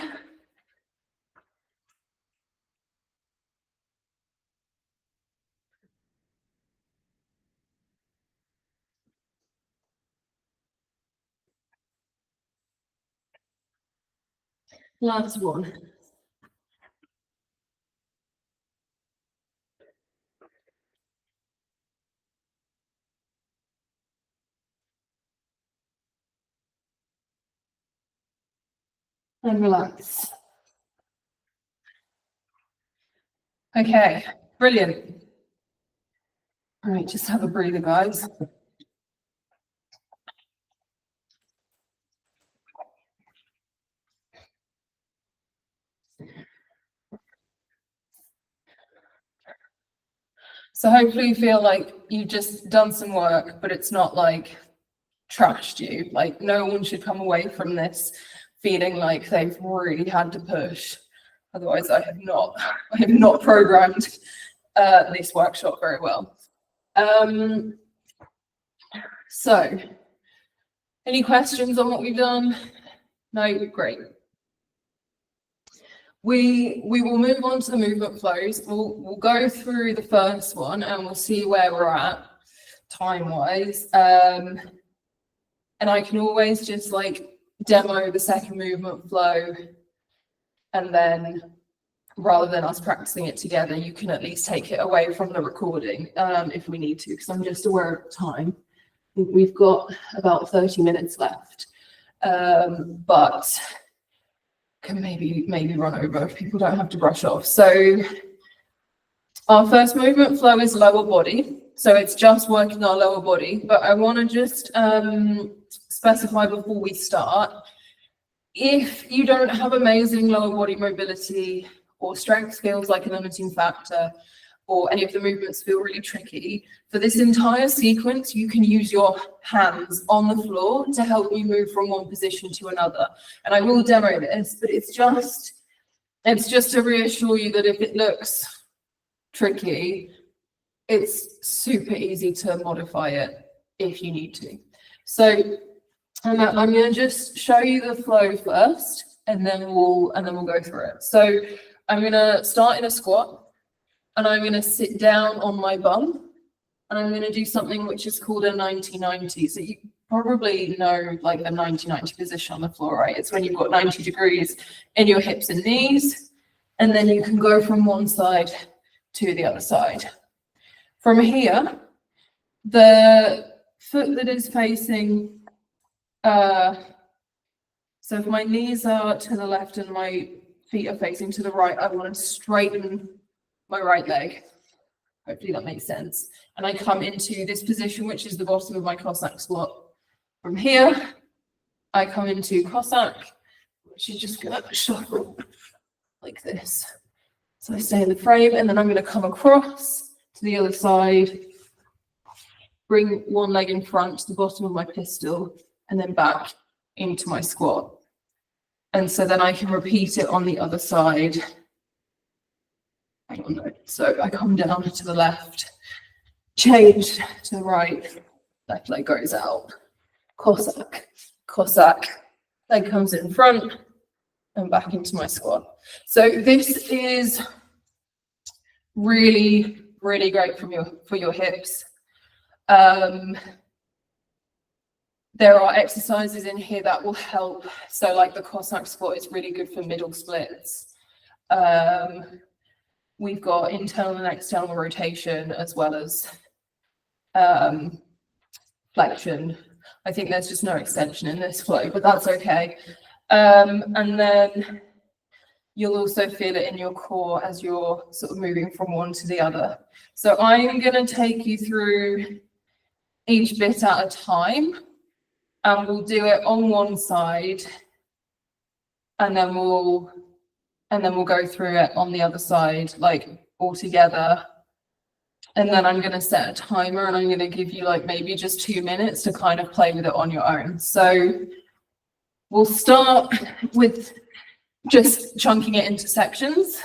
Last one. And relax. Okay, brilliant. All right, just have a breather, guys. So hopefully you feel like you've just done some work, but it's not like trashed you. Like no one should come away from this feeling like they've really had to push. Otherwise, I have not programmed this workshop very well. So, any questions on what we've done? No, great. We will move on to the movement flows. We'll go through the first one and we'll see where we're at time-wise. And I can always just like demo the second movement flow, and then rather than us practicing it together, you can at least take it away from the recording if we need to, because I'm just aware of time. I think we've got about 30 minutes left, but can maybe run over if people don't have to brush off. So our first movement flow is lower body. So it's just working our lower body, but I want to just specify before we start, if you don't have amazing lower body mobility or strength feels like a limiting factor, or any of the movements feel really tricky, for this entire sequence, you can use your hands on the floor to help you move from one position to another. And I will demo this, but it's just to reassure you that if it looks tricky, it's super easy to modify it if you need to. So I'm going to just show you the flow first, and then we'll go through it. So I'm going to start in a squat, and I'm going to sit down on my bum, and I'm going to do something which is called a 90-90. So you probably know like a 90-90 position on the floor, right? It's when you've got 90 degrees in your hips and knees, and then you can go from one side to the other side. From here, the foot that is facing, so if my knees are to the left and my feet are facing to the right, I want to straighten my right leg. Hopefully that makes sense. And I come into this position, which is the bottom of my Cossack squat. From here, I come into Cossack, which is just going to shuffle like this. So I stay in the frame, and then I'm going to come across to the other side, bring one leg in front to the bottom of my pistol, and then back into my squat. And so then I can repeat it on the other side. Hang on, no. So I come down to the left, change to the right, left leg goes out, Cossack, Cossack, leg comes in front, and back into my squat. So this is really, really great for your hips. There are exercises in here that will help. So like the Cossack squat is really good for middle splits. We've got internal and external rotation as well as flexion. I think there's just no extension in this flow, but that's okay. And then you'll also feel it in your core as you're sort of moving from one to the other. So I'm going to take you through each bit at a time, and we'll do it on one side, and then we'll go through it on the other side, like all together. And then I'm going to set a timer, and I'm going to give you like maybe just 2 minutes to kind of play with it on your own. So we'll start with just chunking it into sections.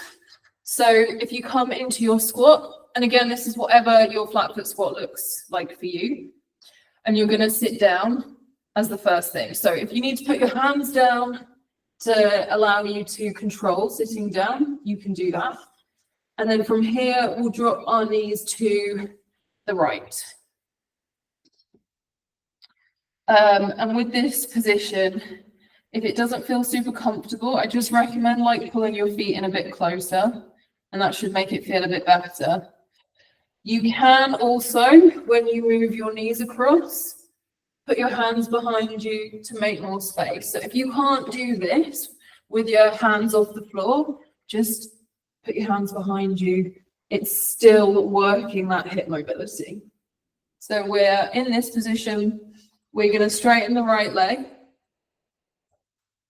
So if you come into your squat, and again, this is whatever your flat foot squat looks like for you, and you're going to sit down as the first thing. So if you need to put your hands down to allow you to control sitting down, you can do that. And then from here, we'll drop our knees to the right. And with this position, if it doesn't feel super comfortable, I just recommend like pulling your feet in a bit closer, and that should make it feel a bit better. You can also, when you move your knees across, put your hands behind you to make more space. So if you can't do this with your hands off the floor, just put your hands behind you. It's still working that hip mobility. So we're in this position. We're going to straighten the right leg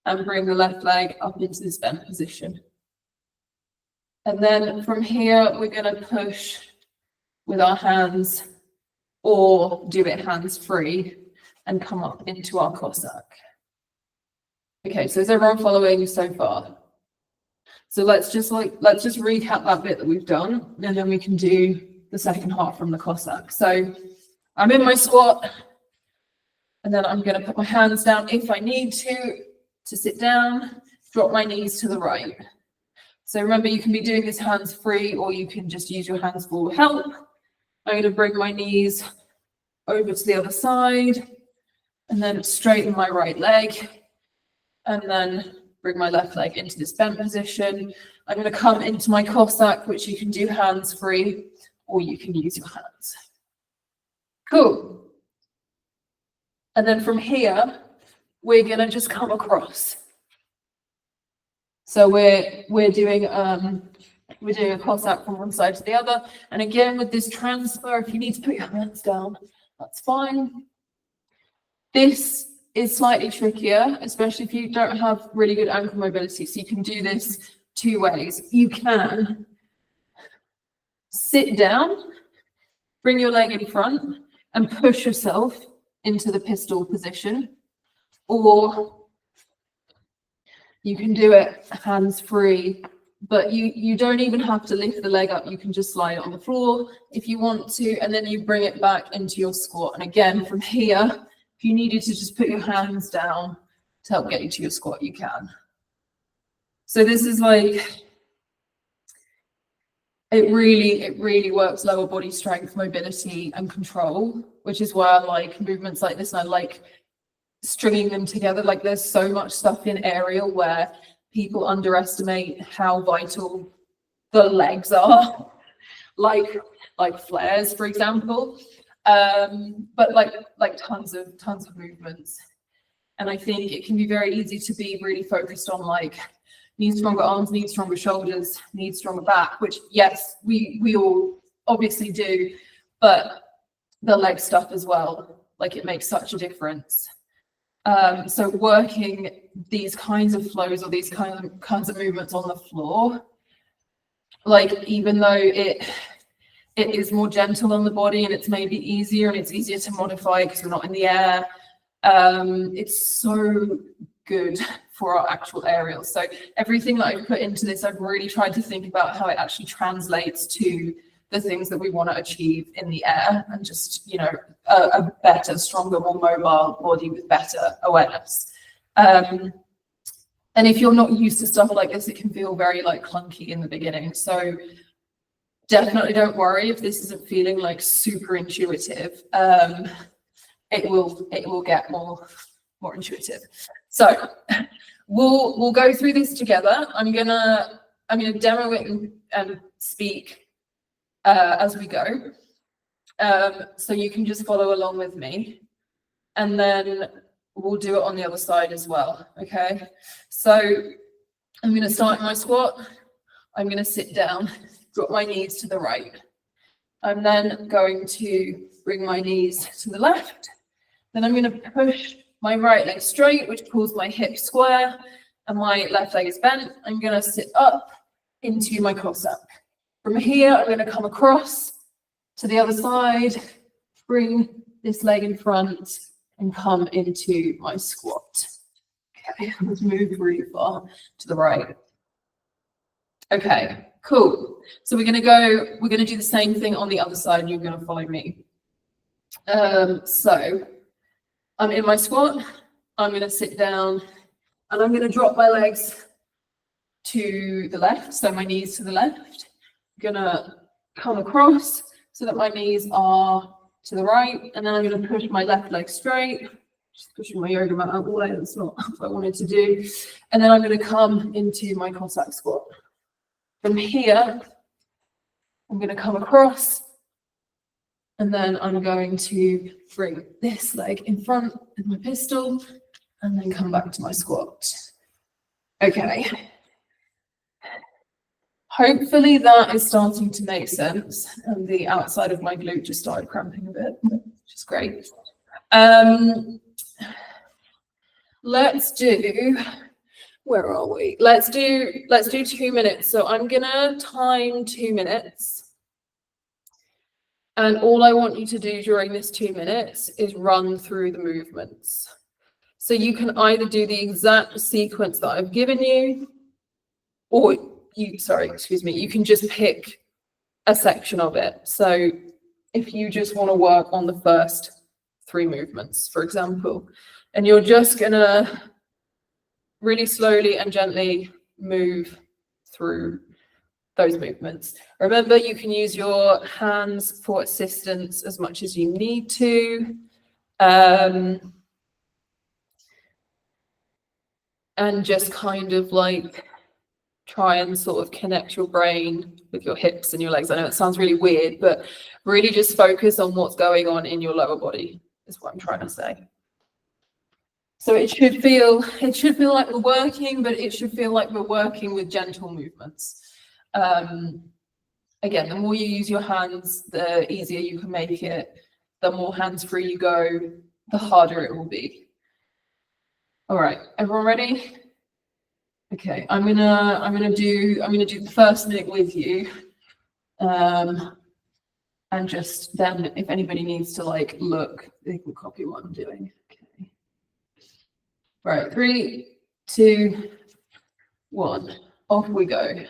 and bring the left leg up into this bent position. And then from here, we're going to push with our hands, or do it hands free, and come up into our Cossack. Okay, so is everyone following so far? So let's just recap that bit that we've done, and then we can do the second half from the Cossack. So I'm in my squat, and then I'm going to put my hands down if I need to sit down, drop my knees to the right. So remember, you can be doing this hands free, or you can just use your hands for help. I'm going to bring my knees over to the other side, and then straighten my right leg, and then bring my left leg into this bent position. I'm going to come into my Cossack, which you can do hands free, or you can use your hands. Cool. And then from here, we're going to just come across. So we're doing a Cossack from one side to the other. And again, with this transfer, if you need to put your hands down, that's fine. This is slightly trickier, especially if you don't have really good ankle mobility. So you can do this 2 ways. You can sit down, bring your leg in front, and push yourself into the pistol position, or you can do it hands free, but you don't even have to lift the leg up. You can just slide it on the floor if you want to, and then you bring it back into your squat. And again, from here, if you needed to just put your hands down to help get you to your squat, you can. So this is like, it really works lower body strength, mobility, and control, which is why I like movements like this, and I like stringing them together. Like, there's so much stuff in aerial where people underestimate how vital the legs are, like flares, for example. but like tons of movements. And I think it can be very easy to be really focused on like need stronger arms, need stronger shoulders, need stronger back, which yes, we all obviously do, but the leg stuff as well, like it makes such a difference. So working these kinds of flows or these kinds of movements on the floor, like even though it is more gentle on the body and it's maybe easier and it's easier to modify because we're not in the air, it's so good for our actual aerials. So everything that I've put into this, I've really tried to think about how it actually translates to the things that we want to achieve in the air, and just, you know, a better, stronger, more mobile body with better awareness. And if you're not used to stuff like this, it can feel very like clunky in the beginning. So definitely don't worry if this isn't feeling like super intuitive. It will get more intuitive. So we'll go through this together. I'm gonna demo it and speak as we go, so you can just follow along with me, and then we'll do it on the other side as well. Okay, so I'm going to start my squat. I'm going to sit down, drop my knees to the right. I'm then going to bring my knees to the left. Then I'm going to push my right leg straight, which pulls my hip square, and my left leg is bent. I'm going to sit up into my Cossack. From here, I'm going to come across to the other side, bring this leg in front, and come into my squat. Okay, let's move really far to the right. Okay, cool. So we're going to do the same thing on the other side, and you're going to follow me. So I'm in my squat, I'm going to sit down, and I'm going to drop my legs to the left, so my knees to the left. I'm going to come across so that my knees are to the right, and then I'm going to push my left leg straight, just pushing my yoga mat out the way. That's not what I wanted to do. And then I'm going to come into my Cossack squat. From here, I'm going to come across, and then I'm going to bring this leg in front of my pistol, and then come back to my squat. Okay. Hopefully that is starting to make sense, and the outside of my glute just started cramping a bit, which is great. Let's do, where are we? Let's do 2 minutes. So I'm gonna time 2 minutes. And all I want you to do during this 2 minutes is run through the movements. So you can either do the exact sequence that I've given you, or you can just pick a section of it. So if you just want to work on the first 3 movements, for example, and you're just gonna really slowly and gently move through those movements. Remember, you can use your hands for assistance as much as you need to. And just kind of like try and sort of connect your brain with your hips and your legs. I know it sounds really weird, but really just focus on what's going on in your lower body, is what I'm trying to say. So it should feel like we're working, but it should feel like we're working with gentle movements. Again, the more you use your hands, the easier you can make it. The more hands-free you go, the harder it will be. All right, everyone ready? Okay, I'm gonna do the first minute with you, and just then if anybody needs to like look, they can copy what I'm doing. Okay. Right, 3, 2, 1, off we go.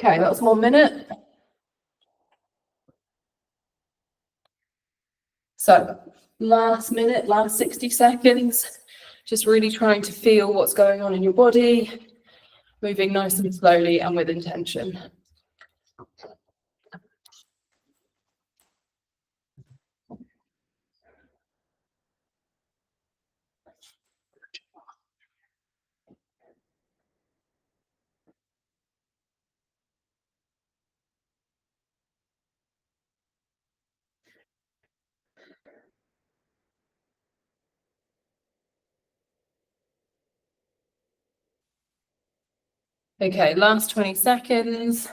Okay, that's 1 minute. So last minute, last 60 seconds, just really trying to feel what's going on in your body, moving nice and slowly and with intention. Okay, last 20 seconds.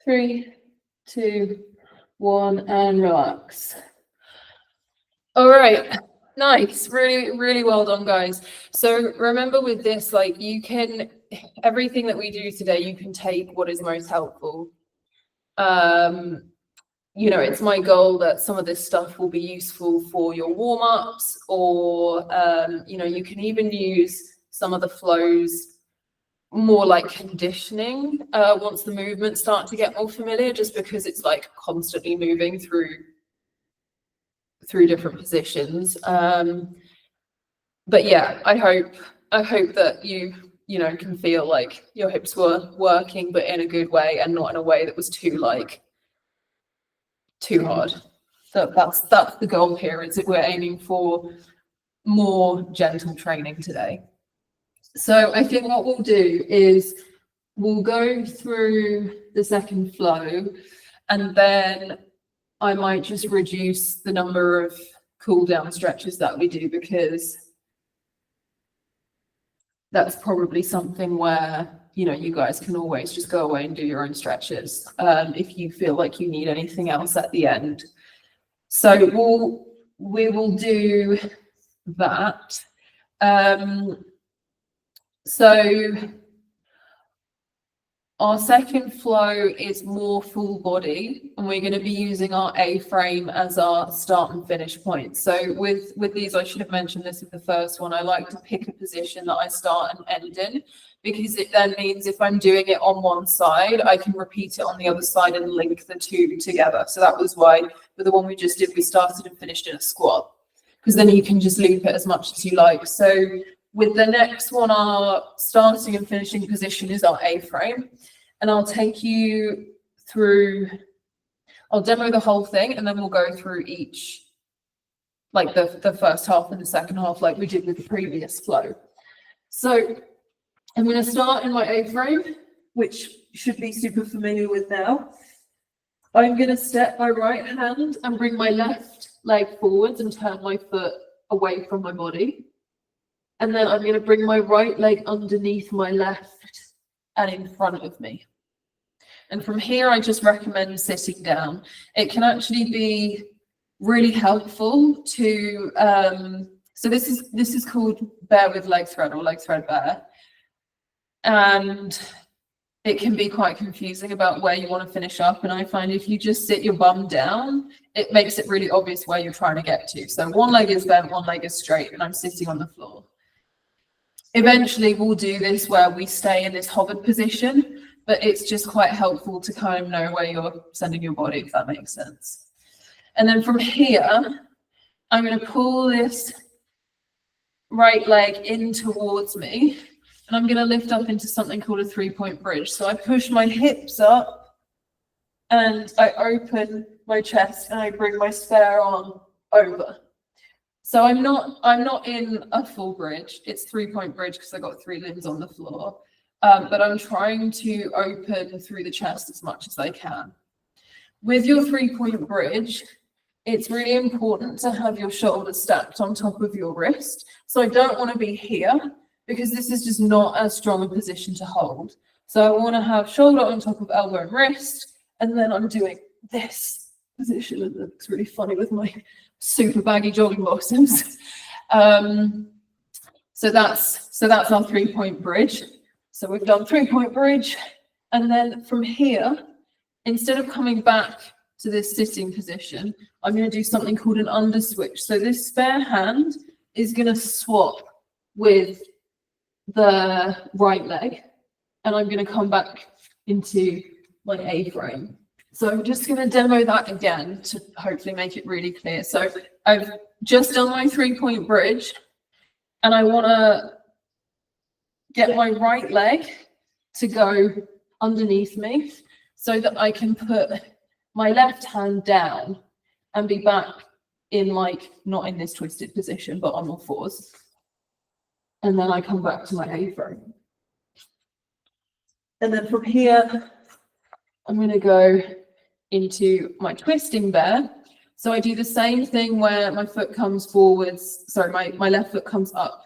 Three, two, one, and relax. All right, nice, really, really well done, guys. So remember with this, like everything that we do today, you can take what is most helpful. You know, it's my goal that some of this stuff will be useful for your warm-ups, or you know, you can even use some of the flows more like conditioning once the movements start to get more familiar, just because it's like constantly moving through different positions. But yeah, I hope that you know, can feel like your hips were working, but in a good way and not in a way that was too hard. So that's the goal here, is that we're aiming for more gentle training today. So I think what we'll do is we'll go through the second flow, and then I might just reduce the number of cool down stretches that we do, because that's probably something where, you know, you guys can always just go away and do your own stretches if you feel like you need anything else at the end. So we will do that. So our second flow is more full body, and we're going to be using our A-frame as our start and finish point. So with these, I should have mentioned this with the first one, I like to pick a position that I start and end in, because it then means if I'm doing it on one side, I can repeat it on the other side and link the two together. So that was why with the one we just did, we started and finished in a squat, because then you can just loop it as much as you like. So with the next one, our starting and finishing position is our A-frame. And I'll take you through, I'll demo the whole thing, and then we'll go through each, like the first half and the second half, like we did with the previous flow. So I'm going to start in my A-frame, which you should be super familiar with now. I'm going to step my right hand and bring my left leg forwards and turn my foot away from my body. And then I'm going to bring my right leg underneath my left and in front of me. And from here, I just recommend sitting down. It can actually be really helpful to, so this is called bear with leg thread, or leg thread bear. And it can be quite confusing about where you want to finish up. And I find if you just sit your bum down, it makes it really obvious where you're trying to get to. So one leg is bent, one leg is straight, and I'm sitting on the floor. Eventually, we'll do this where we stay in this hovered position, but it's just quite helpful to kind of know where you're sending your body, if that makes sense. And then from here, I'm going to pull this right leg in towards me, and I'm going to lift up into something called a 3-point bridge. So I push my hips up, and I open my chest, and I bring my spare arm over. So I'm not in a full bridge. It's 3-point bridge because I got 3 limbs on the floor. But I'm trying to open through the chest as much as I can. With your 3-point bridge, it's really important to have your shoulders stacked on top of your wrist. So I don't want to be here, because this is just not as strong a position to hold. So I want to have shoulder on top of elbow and wrist, and then I'm doing this position. It looks really funny with my super baggy jogging bottoms. So that's our 3-point bridge. So we've done 3-point bridge, and then from here, instead of coming back to this sitting position, I'm going to do something called an under switch. So this spare hand is going to swap with the right leg, and I'm going to come back into my A-frame. So I'm just going to demo that again to hopefully make it really clear. So I've just done my 3-point bridge, and I want to get my right leg to go underneath me so that I can put my left hand down and be back in, like, not in this twisted position, but on all fours. And then I come back to my A-frame. And then from here, I'm going to go into my twisting bear. So I do the same thing where my foot comes forwards, sorry, my left foot comes up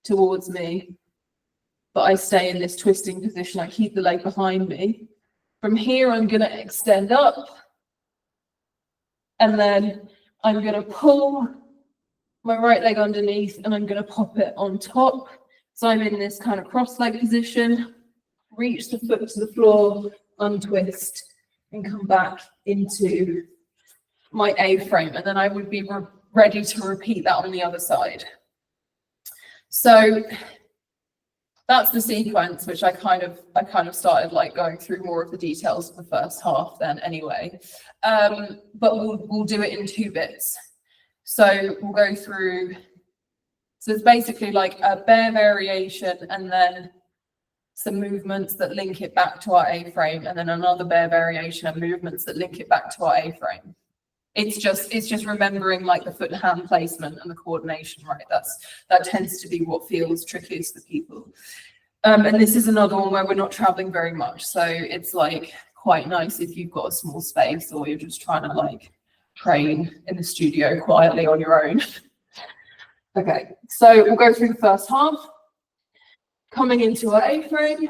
towards me, but I stay in this twisting position. I keep the leg behind me. From here, I'm going to extend up, and then I'm going to pull my right leg underneath, and I'm going to pop it on top. So I'm in this kind of cross-leg position, reach the foot to the floor, untwist, and come back into my A-frame. And then I would be ready to repeat that on the other side. So that's the sequence, which I kind of started like going through more of the details of the first half then anyway. But we'll do it in 2 bits. So we'll go through, so it's basically like a bear variation and then some movements that link it back to our A-frame, and then another bear variation and movements that link it back to our A-frame. It's just remembering like the foot and hand placement and the coordination, right? That tends to be what feels trickiest for people. And this is another one where we're not traveling very much, so it's like quite nice if you've got a small space or you're just trying to like train in the studio quietly on your own. Okay, so we'll go through the first half. Coming into our A-frame,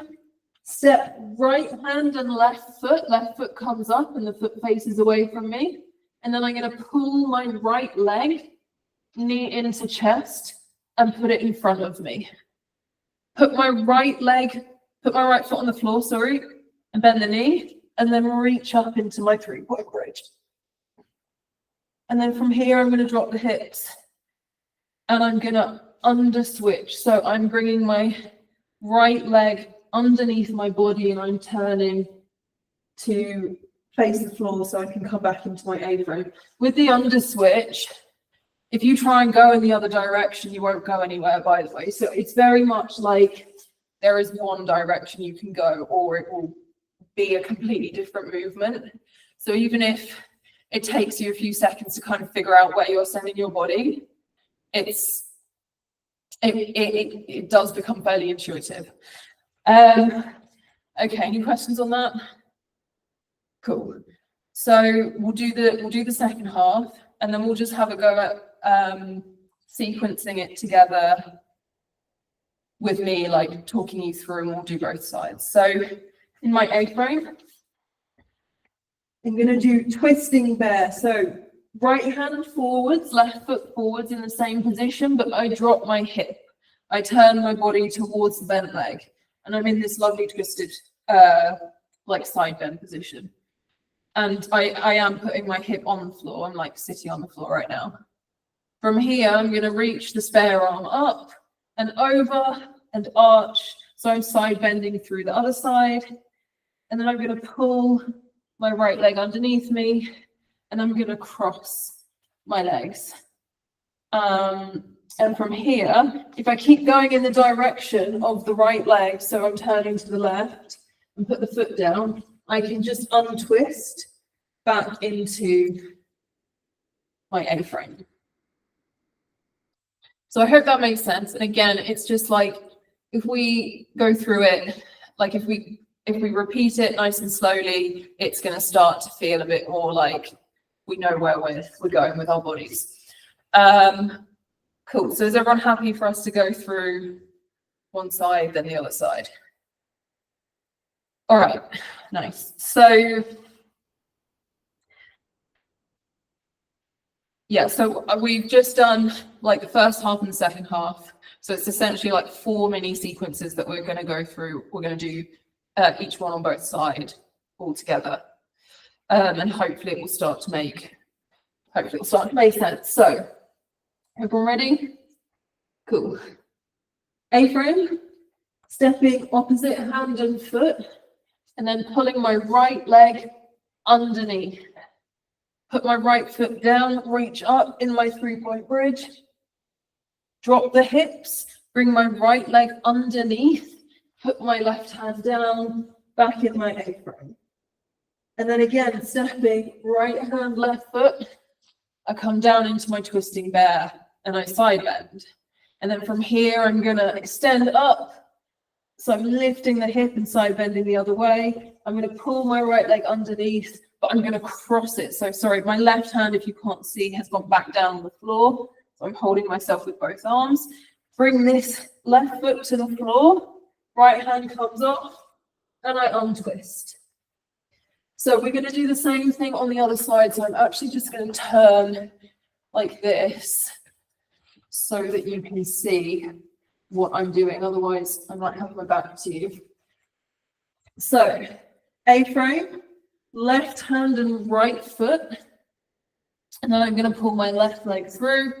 step right hand and left foot comes up and the foot faces away from me. And then I'm going to pull my right leg, knee into chest, and put it in front of me. Put my right foot on the floor, sorry, and bend the knee, and then reach up into my 3-point bridge. And then from here, I'm going to drop the hips, and I'm going to under switch. So I'm bringing my right leg underneath my body, and I'm turning to face the floor so I can come back into my A-frame. With the under switch, if you try and go in the other direction, you won't go anywhere, by the way. So it's very much like there is one direction you can go, or it will be a completely different movement. So even if it takes you a few seconds to kind of figure out where you're sending your body, it does become fairly intuitive. Okay, any questions on that? Cool. So we'll do the second half, and then we'll just have a go at sequencing it together with me, like talking you through, and we'll do both sides. So in my A-frame, I'm going to do twisting bear. So right hand forwards, left foot forwards in the same position, but I drop my hip. I turn my body towards the bent leg, and I'm in this lovely twisted, like side bend position. And I am putting my hip on the floor. I'm like sitting on the floor right now. From here, I'm going to reach the spare arm up and over and arch. So I'm side bending through the other side. And then I'm going to pull my right leg underneath me, and I'm going to cross my legs. And from here, if I keep going in the direction of the right leg, so I'm turning to the left and put the foot down, I can just untwist back into my A-frame. So I hope that makes sense. And again, it's just like, if we go through it, like if we repeat it nice and slowly, it's going to start to feel a bit more like we know where we're going with our bodies. Cool. So is everyone happy for us to go through one side, then the other side? All right, nice. So Yeah, so we've just done like the first half and the second half. So it's essentially like 4 mini sequences that we're going to go through. We're going to do each one on both sides all together. And hopefully it will start to make sense. So everyone ready? Cool. A-frame, stepping opposite hand and foot, and then pulling my right leg underneath. Put my right foot down, reach up in my 3-point bridge. Drop the hips, bring my right leg underneath, put my left hand down, back in my A-frame. And then again, stepping right hand, left foot, I come down into my twisting bear and I side bend. And then from here, I'm gonna extend up. So I'm lifting the hip and side bending the other way. I'm gonna pull my right leg underneath, but I'm gonna cross it. So sorry, my left hand, if you can't see, has gone back down on the floor. So I'm holding myself with both arms. Bring this left foot to the floor, right hand comes off, and I untwist. So we're going to do the same thing on the other side. So I'm actually just going to turn like this so that you can see what I'm doing. Otherwise, I might have my back to you. So A-frame, left hand and right foot. And then I'm going to pull my left leg through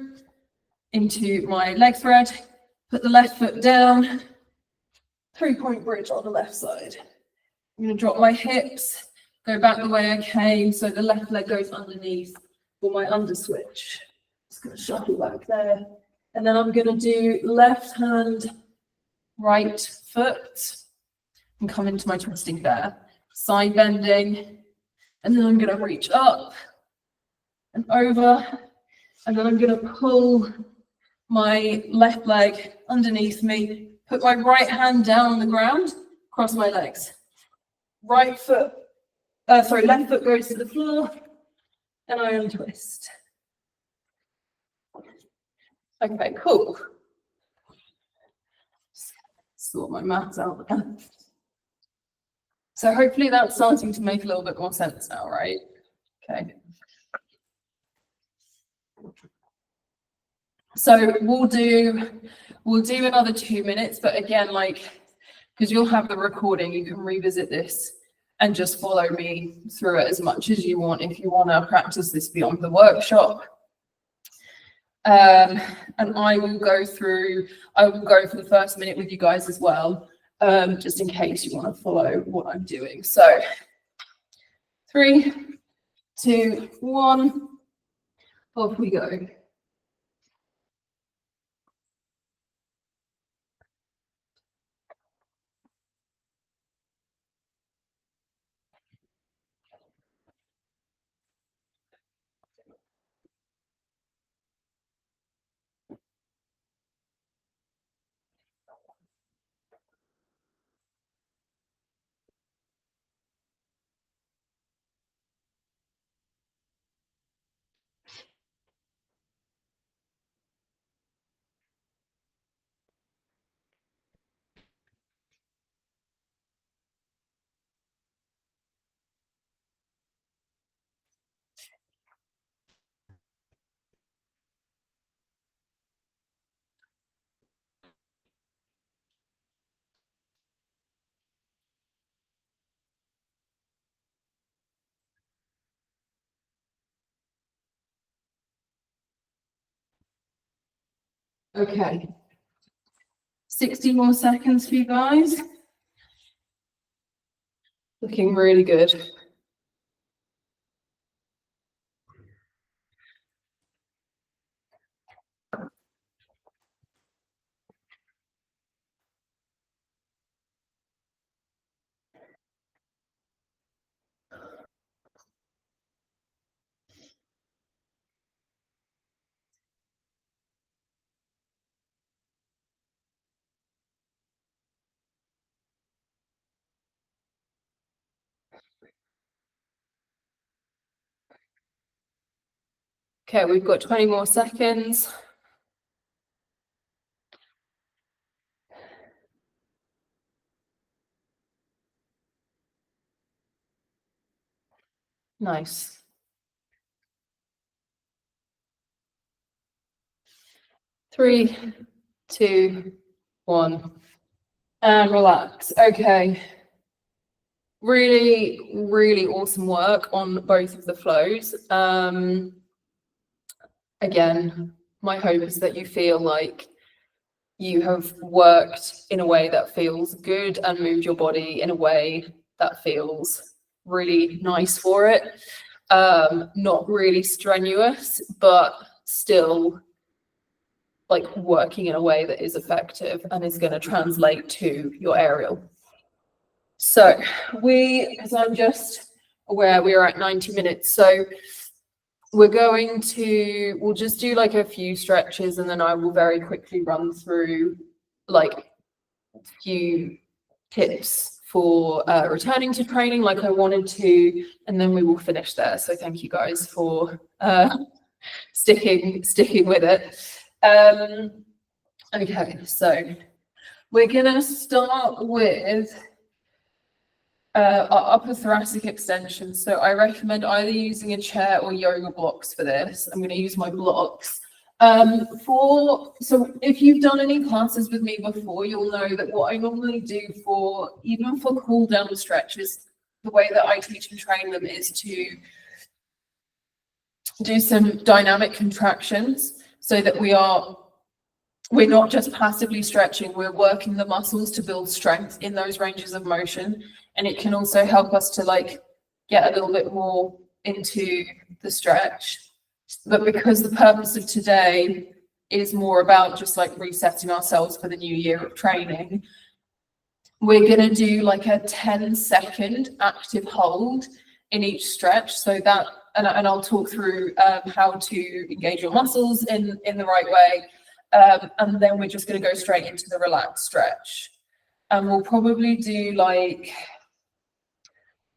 into my leg thread, put the left foot down, 3-point bridge on the left side. I'm going to drop my hips, go back the way I came, so the left leg goes underneath for my under switch. Just going to shuffle back there. And then I'm going to do left hand, right foot, and come into my twisting bear. Side bending, and then I'm going to reach up and over, and then I'm going to pull my left leg underneath me, put my right hand down on the ground, cross my legs. Left foot goes to the floor, and I untwist. Okay, cool. Sort my maths out there. So hopefully that's starting to make a little bit more sense now, right? Okay. So we'll do another 2 minutes, but again, like, because you'll have the recording, you can revisit this and just follow me through it as much as you want if you want to practice this beyond the workshop. And I will go for the first minute with you guys as well, just in case you want to follow what I'm doing. So 3, 2, 1, off we go. Okay. 60 more seconds for you guys. Looking really good. Okay, we've got 20 more seconds. Nice. 3, 2, 1, and relax. Okay. Really, really awesome work on both of the flows. Again, my hope is that you feel like you have worked in a way that feels good and moved your body in a way that feels really nice for it. Not really strenuous, but still like working in a way that is effective and is going to translate to your aerial. So because I'm just aware we are at 90 minutes, so we'll just do like a few stretches and then I will very quickly run through like a few tips for returning to training like I wanted to, and then we will finish there. So thank you guys for sticking with it. Okay, so we're gonna start with our upper thoracic extension. So I recommend either using a chair or yoga blocks for this. I'm going to use my blocks. So if you've done any classes with me before, you'll know that what I normally do even for cool down stretches, the way that I teach and train them is to do some dynamic contractions so that we're not just passively stretching, we're working the muscles to build strength in those ranges of motion. And it can also help us to like get a little bit more into the stretch. But because the purpose of today is more about just like resetting ourselves for the new year of training, we're going to do like a 10-second active hold in each stretch. So that, and I'll talk through how to engage your muscles in the right way. And then we're just going to go straight into the relaxed stretch. And we'll probably do like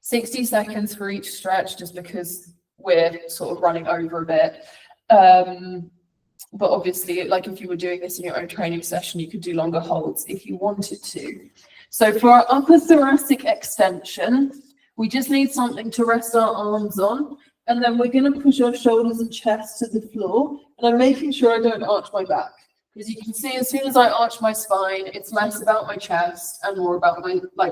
60 seconds for each stretch, just because we're sort of running over a bit. But obviously, like if you were doing this in your own training session, you could do longer holds if you wanted to. So for our upper thoracic extension, we just need something to rest our arms on. And then we're going to push our shoulders and chest to the floor. And I'm making sure I don't arch my back. Because you can see, as soon as I arch my spine, it's less about my chest and more about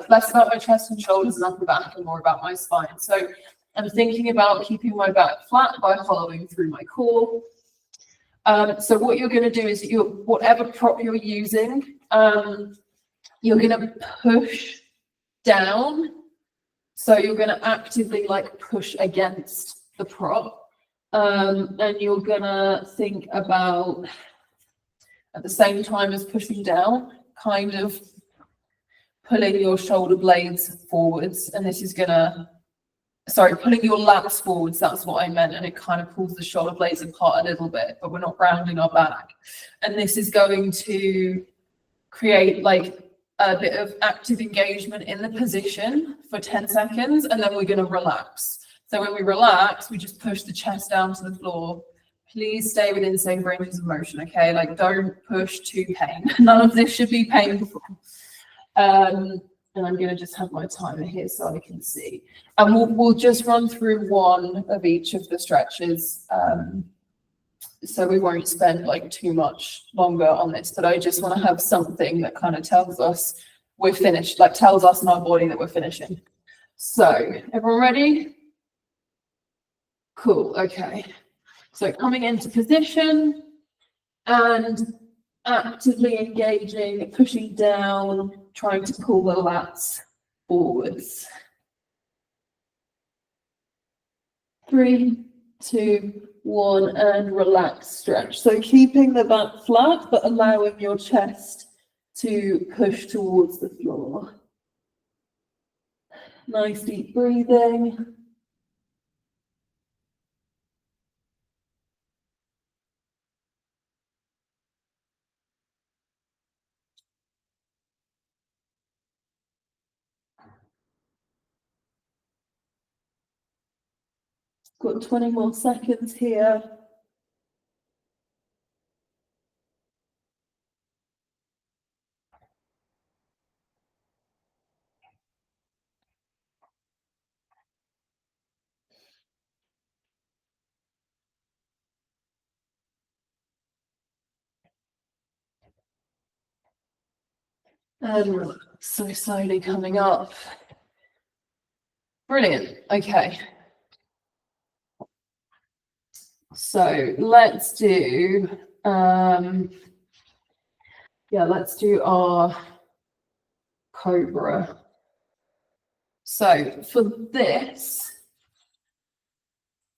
less about my chest and shoulders and upper back and more about my spine. So I'm thinking about keeping my back flat by hollowing through my core. So what you're going to do is whatever prop you're using, you're going to push down. So you're going to actively like push against the prop. And you're going to think about, at the same time as pushing down, kind of pulling your shoulder blades forwards. And this is pulling your lats forwards, that's what I meant. And it kind of pulls the shoulder blades apart a little bit, but we're not rounding our back. And this is going to create like a bit of active engagement in the position for 10 seconds. And then we're going to relax. So when we relax, we just push the chest down to the floor. Please stay within safe ranges of motion, okay? Like, don't push to pain. None of this should be painful. And I'm going to just have my timer here so I can see. And we'll just run through one of each of the stretches. So we won't spend like too much longer on this, but I just want to have something that kind of tells us we're finished, like tells us in our body that we're finishing. So everyone ready? Cool, okay. So coming into position and actively engaging, pushing down, trying to pull the lats forwards. 3, 2, 1, and relax, stretch. So keeping the back flat, but allowing your chest to push towards the floor. Nice deep breathing. Got 20 more seconds here. And so slowly coming up. Brilliant. Okay. So let's do let's do our cobra. So for this,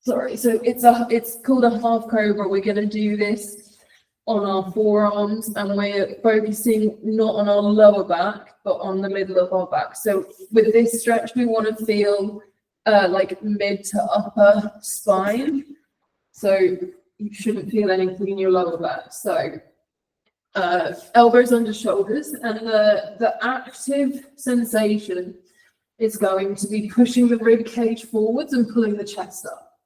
so it's called a half cobra. We're going to do this on our forearms, and we're focusing not on our lower back, but on the middle of our back. So with this stretch, we want to feel like mid to upper spine. So you shouldn't feel anything in your lower back. So elbows under shoulders, and the active sensation is going to be pushing the rib cage forwards and pulling the chest up.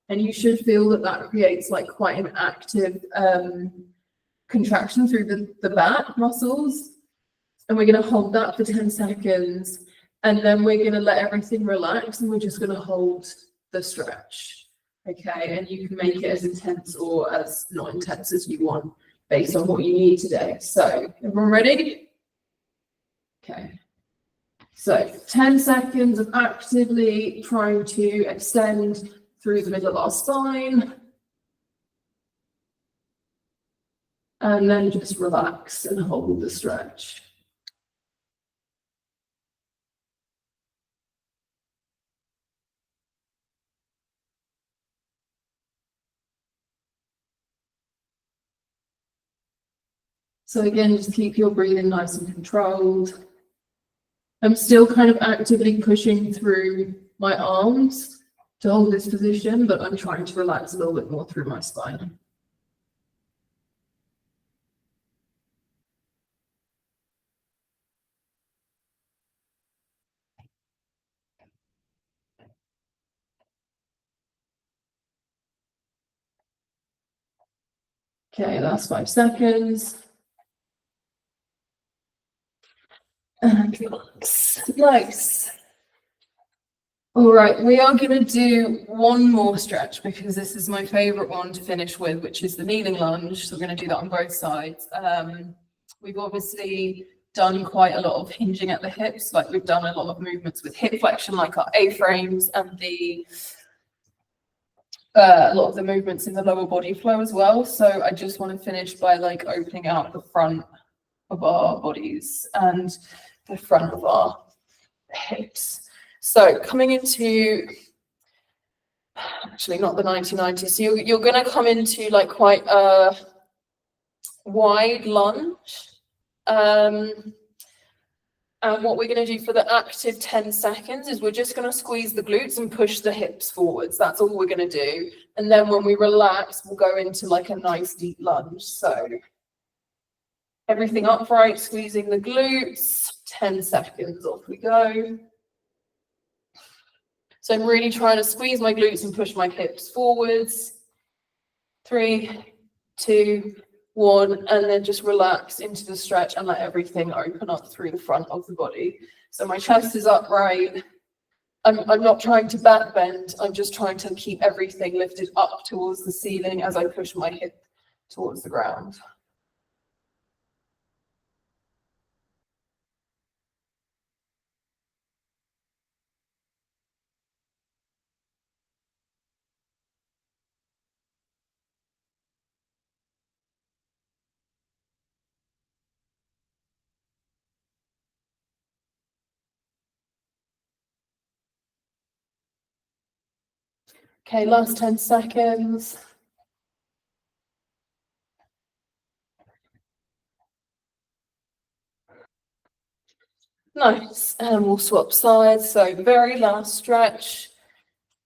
And you should feel that that creates like quite an active contraction through the back muscles. And we're going to hold that for 10 seconds. And then we're going to let everything relax, and we're just going to hold the stretch. Okay, and you can make it as intense or as not intense as you want based on what you need today. So, everyone ready? Okay. So 10 seconds of actively trying to extend through the middle of our spine. And then just relax and hold the stretch. So again, just keep your breathing nice and controlled. I'm still kind of actively pushing through my arms to hold this position, but I'm trying to relax a little bit more through my spine. Okay, last 5 seconds. And relax. Nice. All right, we are going to do one more stretch because this is my favorite one to finish with, which is the kneeling lunge. So we're going to do that on both sides. We've obviously done quite a lot of hinging at the hips, like we've done a lot of movements with hip flexion, like our A-frames, and a lot of the movements in the lower body flow as well. So I just want to finish by like opening out the front of our bodies and the front of our hips. So coming into, actually not the 1990s, so you're going to come into like quite a wide lunge. And what we're going to do for the active 10 seconds is we're just going to squeeze the glutes and push the hips forwards. That's all we're going to do. And then when we relax, we'll go into like a nice deep lunge. So everything upright, squeezing the glutes, 10 seconds, off we go. So I'm really trying to squeeze my glutes and push my hips forwards. 3, 2, 1, and then just relax into the stretch and let everything open up through the front of the body. So my chest is upright. I'm not trying to back bend. I'm just trying to keep everything lifted up towards the ceiling as I push my hip towards the ground. Okay, last 10 seconds. Nice, and we'll swap sides. So very last stretch,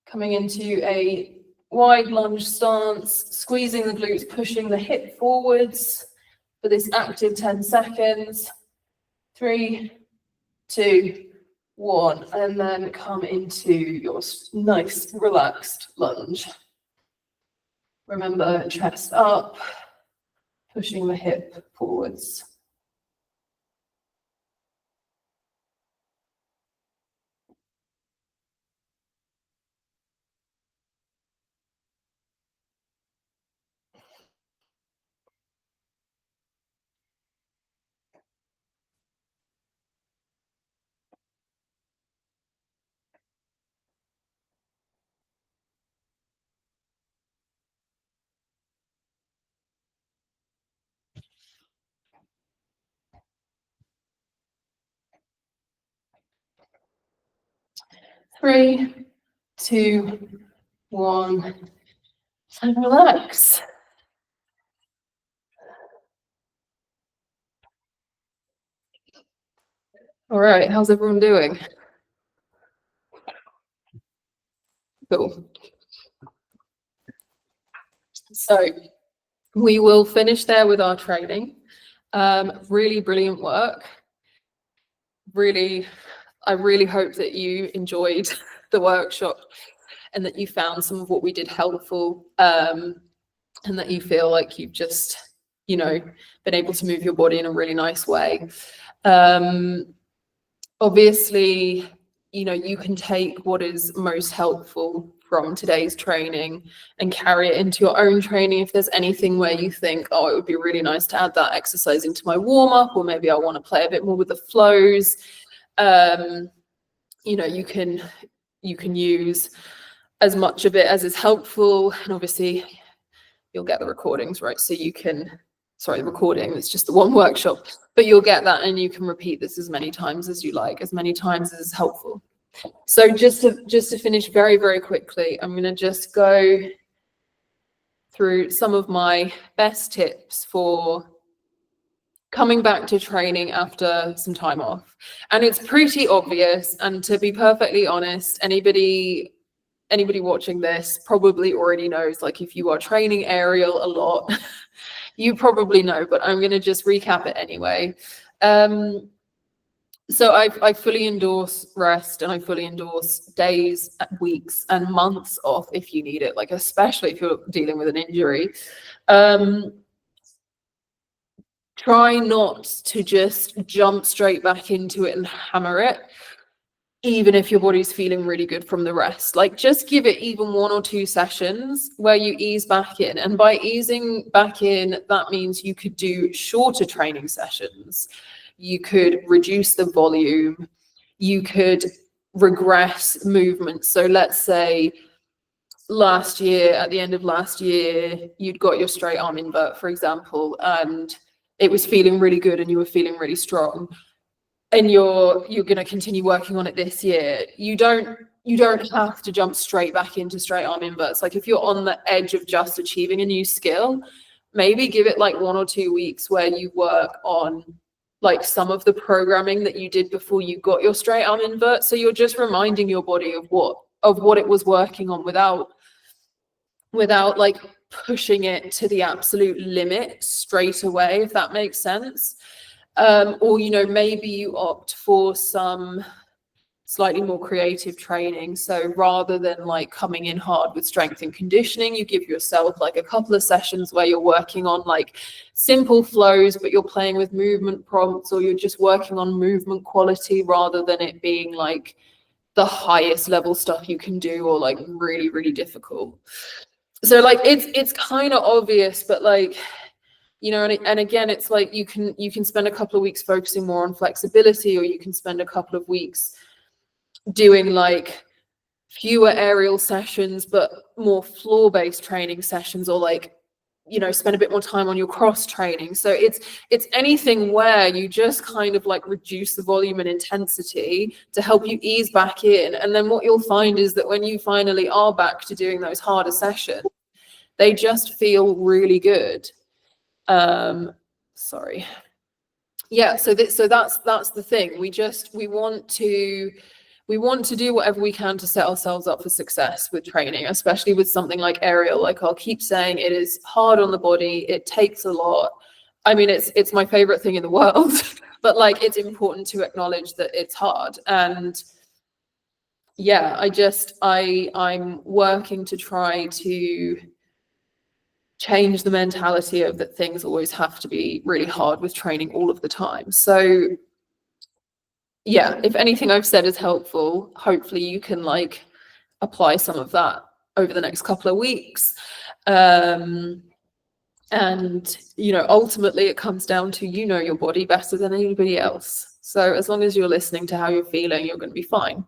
coming into a wide lunge stance, squeezing the glutes, pushing the hip forwards for this active 10 seconds. 3, 2, 1, and then come into your nice relaxed lunge. Remember, chest up, pushing the hip forwards. 3, 2, 1, and relax. All right, how's everyone doing? Cool. So we will finish there with our training. Really brilliant work. I really hope that you enjoyed the workshop and that you found some of what we did helpful, and that you feel like you've just, been able to move your body in a really nice way. Obviously, you can take what is most helpful from today's training and carry it into your own training. If there's anything where you think, oh, it would be really nice to add that exercise into my warm-up, or maybe I want to play a bit more with the flows, you can use as much of it as is helpful. And obviously you'll get the recordings, right? So you can, sorry, the recording, it's just the one workshop, but you'll get that and you can repeat this as many times as you like, as many times as is helpful. So just to finish very, very quickly, I'm going to just go through some of my best tips for coming back to training after some time off. And it's pretty obvious, and to be perfectly honest, anybody watching this probably already knows, like if you are training aerial a lot, you probably know, but I'm going to just recap it anyway. So I fully endorse rest, and I fully endorse days, weeks, and months off if you need it, like especially if you're dealing with an injury. Try not to just jump straight back into it and hammer it, even if your body's feeling really good from the rest. Like, just give it even 1 or 2 sessions where you ease back in. And by easing back in, that means you could do shorter training sessions. You could reduce the volume. You could regress movements. So let's say last year, at the end of last year, you'd got your straight arm invert, for example, and it was feeling really good and you were feeling really strong, and you're going to continue working on it this year. You don't have to jump straight back into straight arm inverts. Like, if you're on the edge of just achieving a new skill, maybe give it like 1 or 2 weeks where you work on like some of the programming that you did before you got your straight arm invert. So you're just reminding your body of what it was working on without like pushing it to the absolute limit straight away, if that makes sense. Or, maybe you opt for some slightly more creative training. So rather than like coming in hard with strength and conditioning, you give yourself like a couple of sessions where you're working on like simple flows, but you're playing with movement prompts, or you're just working on movement quality rather than it being like the highest level stuff you can do, or like really, really difficult. So like it's kind of obvious, but like, and again, it's like you can spend a couple of weeks focusing more on flexibility, or you can spend a couple of weeks doing like fewer aerial sessions but more floor-based training sessions, or like, spend a bit more time on your cross training. So it's anything where you just kind of like reduce the volume and intensity to help you ease back in. And then what you'll find is that when you finally are back to doing those harder sessions, they just feel really good. Sorry. Yeah, so that's the thing. We want to do whatever we can to set ourselves up for success with training, especially with something like aerial. Like, I'll keep saying, it is hard on the body. It takes a lot. I mean, it's my favorite thing in the world, but like, it's important to acknowledge that it's hard. And yeah, I'm working to try to change the mentality of that things always have to be really hard with training all of the time. So yeah, if anything I've said is helpful, hopefully you can like apply some of that over the next couple of weeks. And ultimately it comes down to, your body better than anybody else. So as long as you're listening to how you're feeling, you're going to be fine.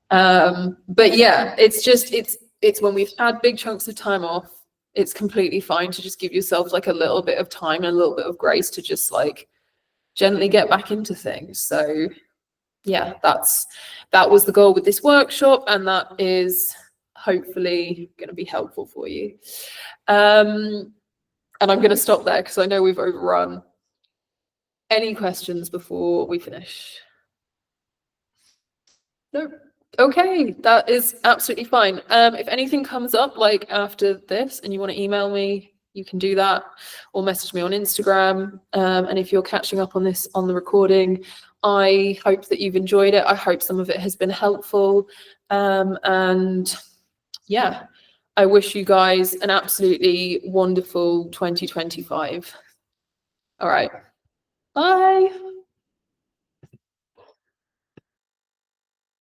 But yeah, it's when we've had big chunks of time off, it's completely fine to just give yourself like a little bit of time and a little bit of grace to just like gently get back into things. So yeah, that was the goal with this workshop, and that is hopefully going to be helpful for you. And I'm going to stop there because I know we've overrun. Any questions before we finish? No. Okay, that is absolutely fine. If anything comes up like after this and you want to email me, you can do that, or message me on Instagram. And if you're catching up on this on the recording, I hope that you've enjoyed it. I hope some of it has been helpful. And yeah, I wish you guys an absolutely wonderful 2025. All right. Bye.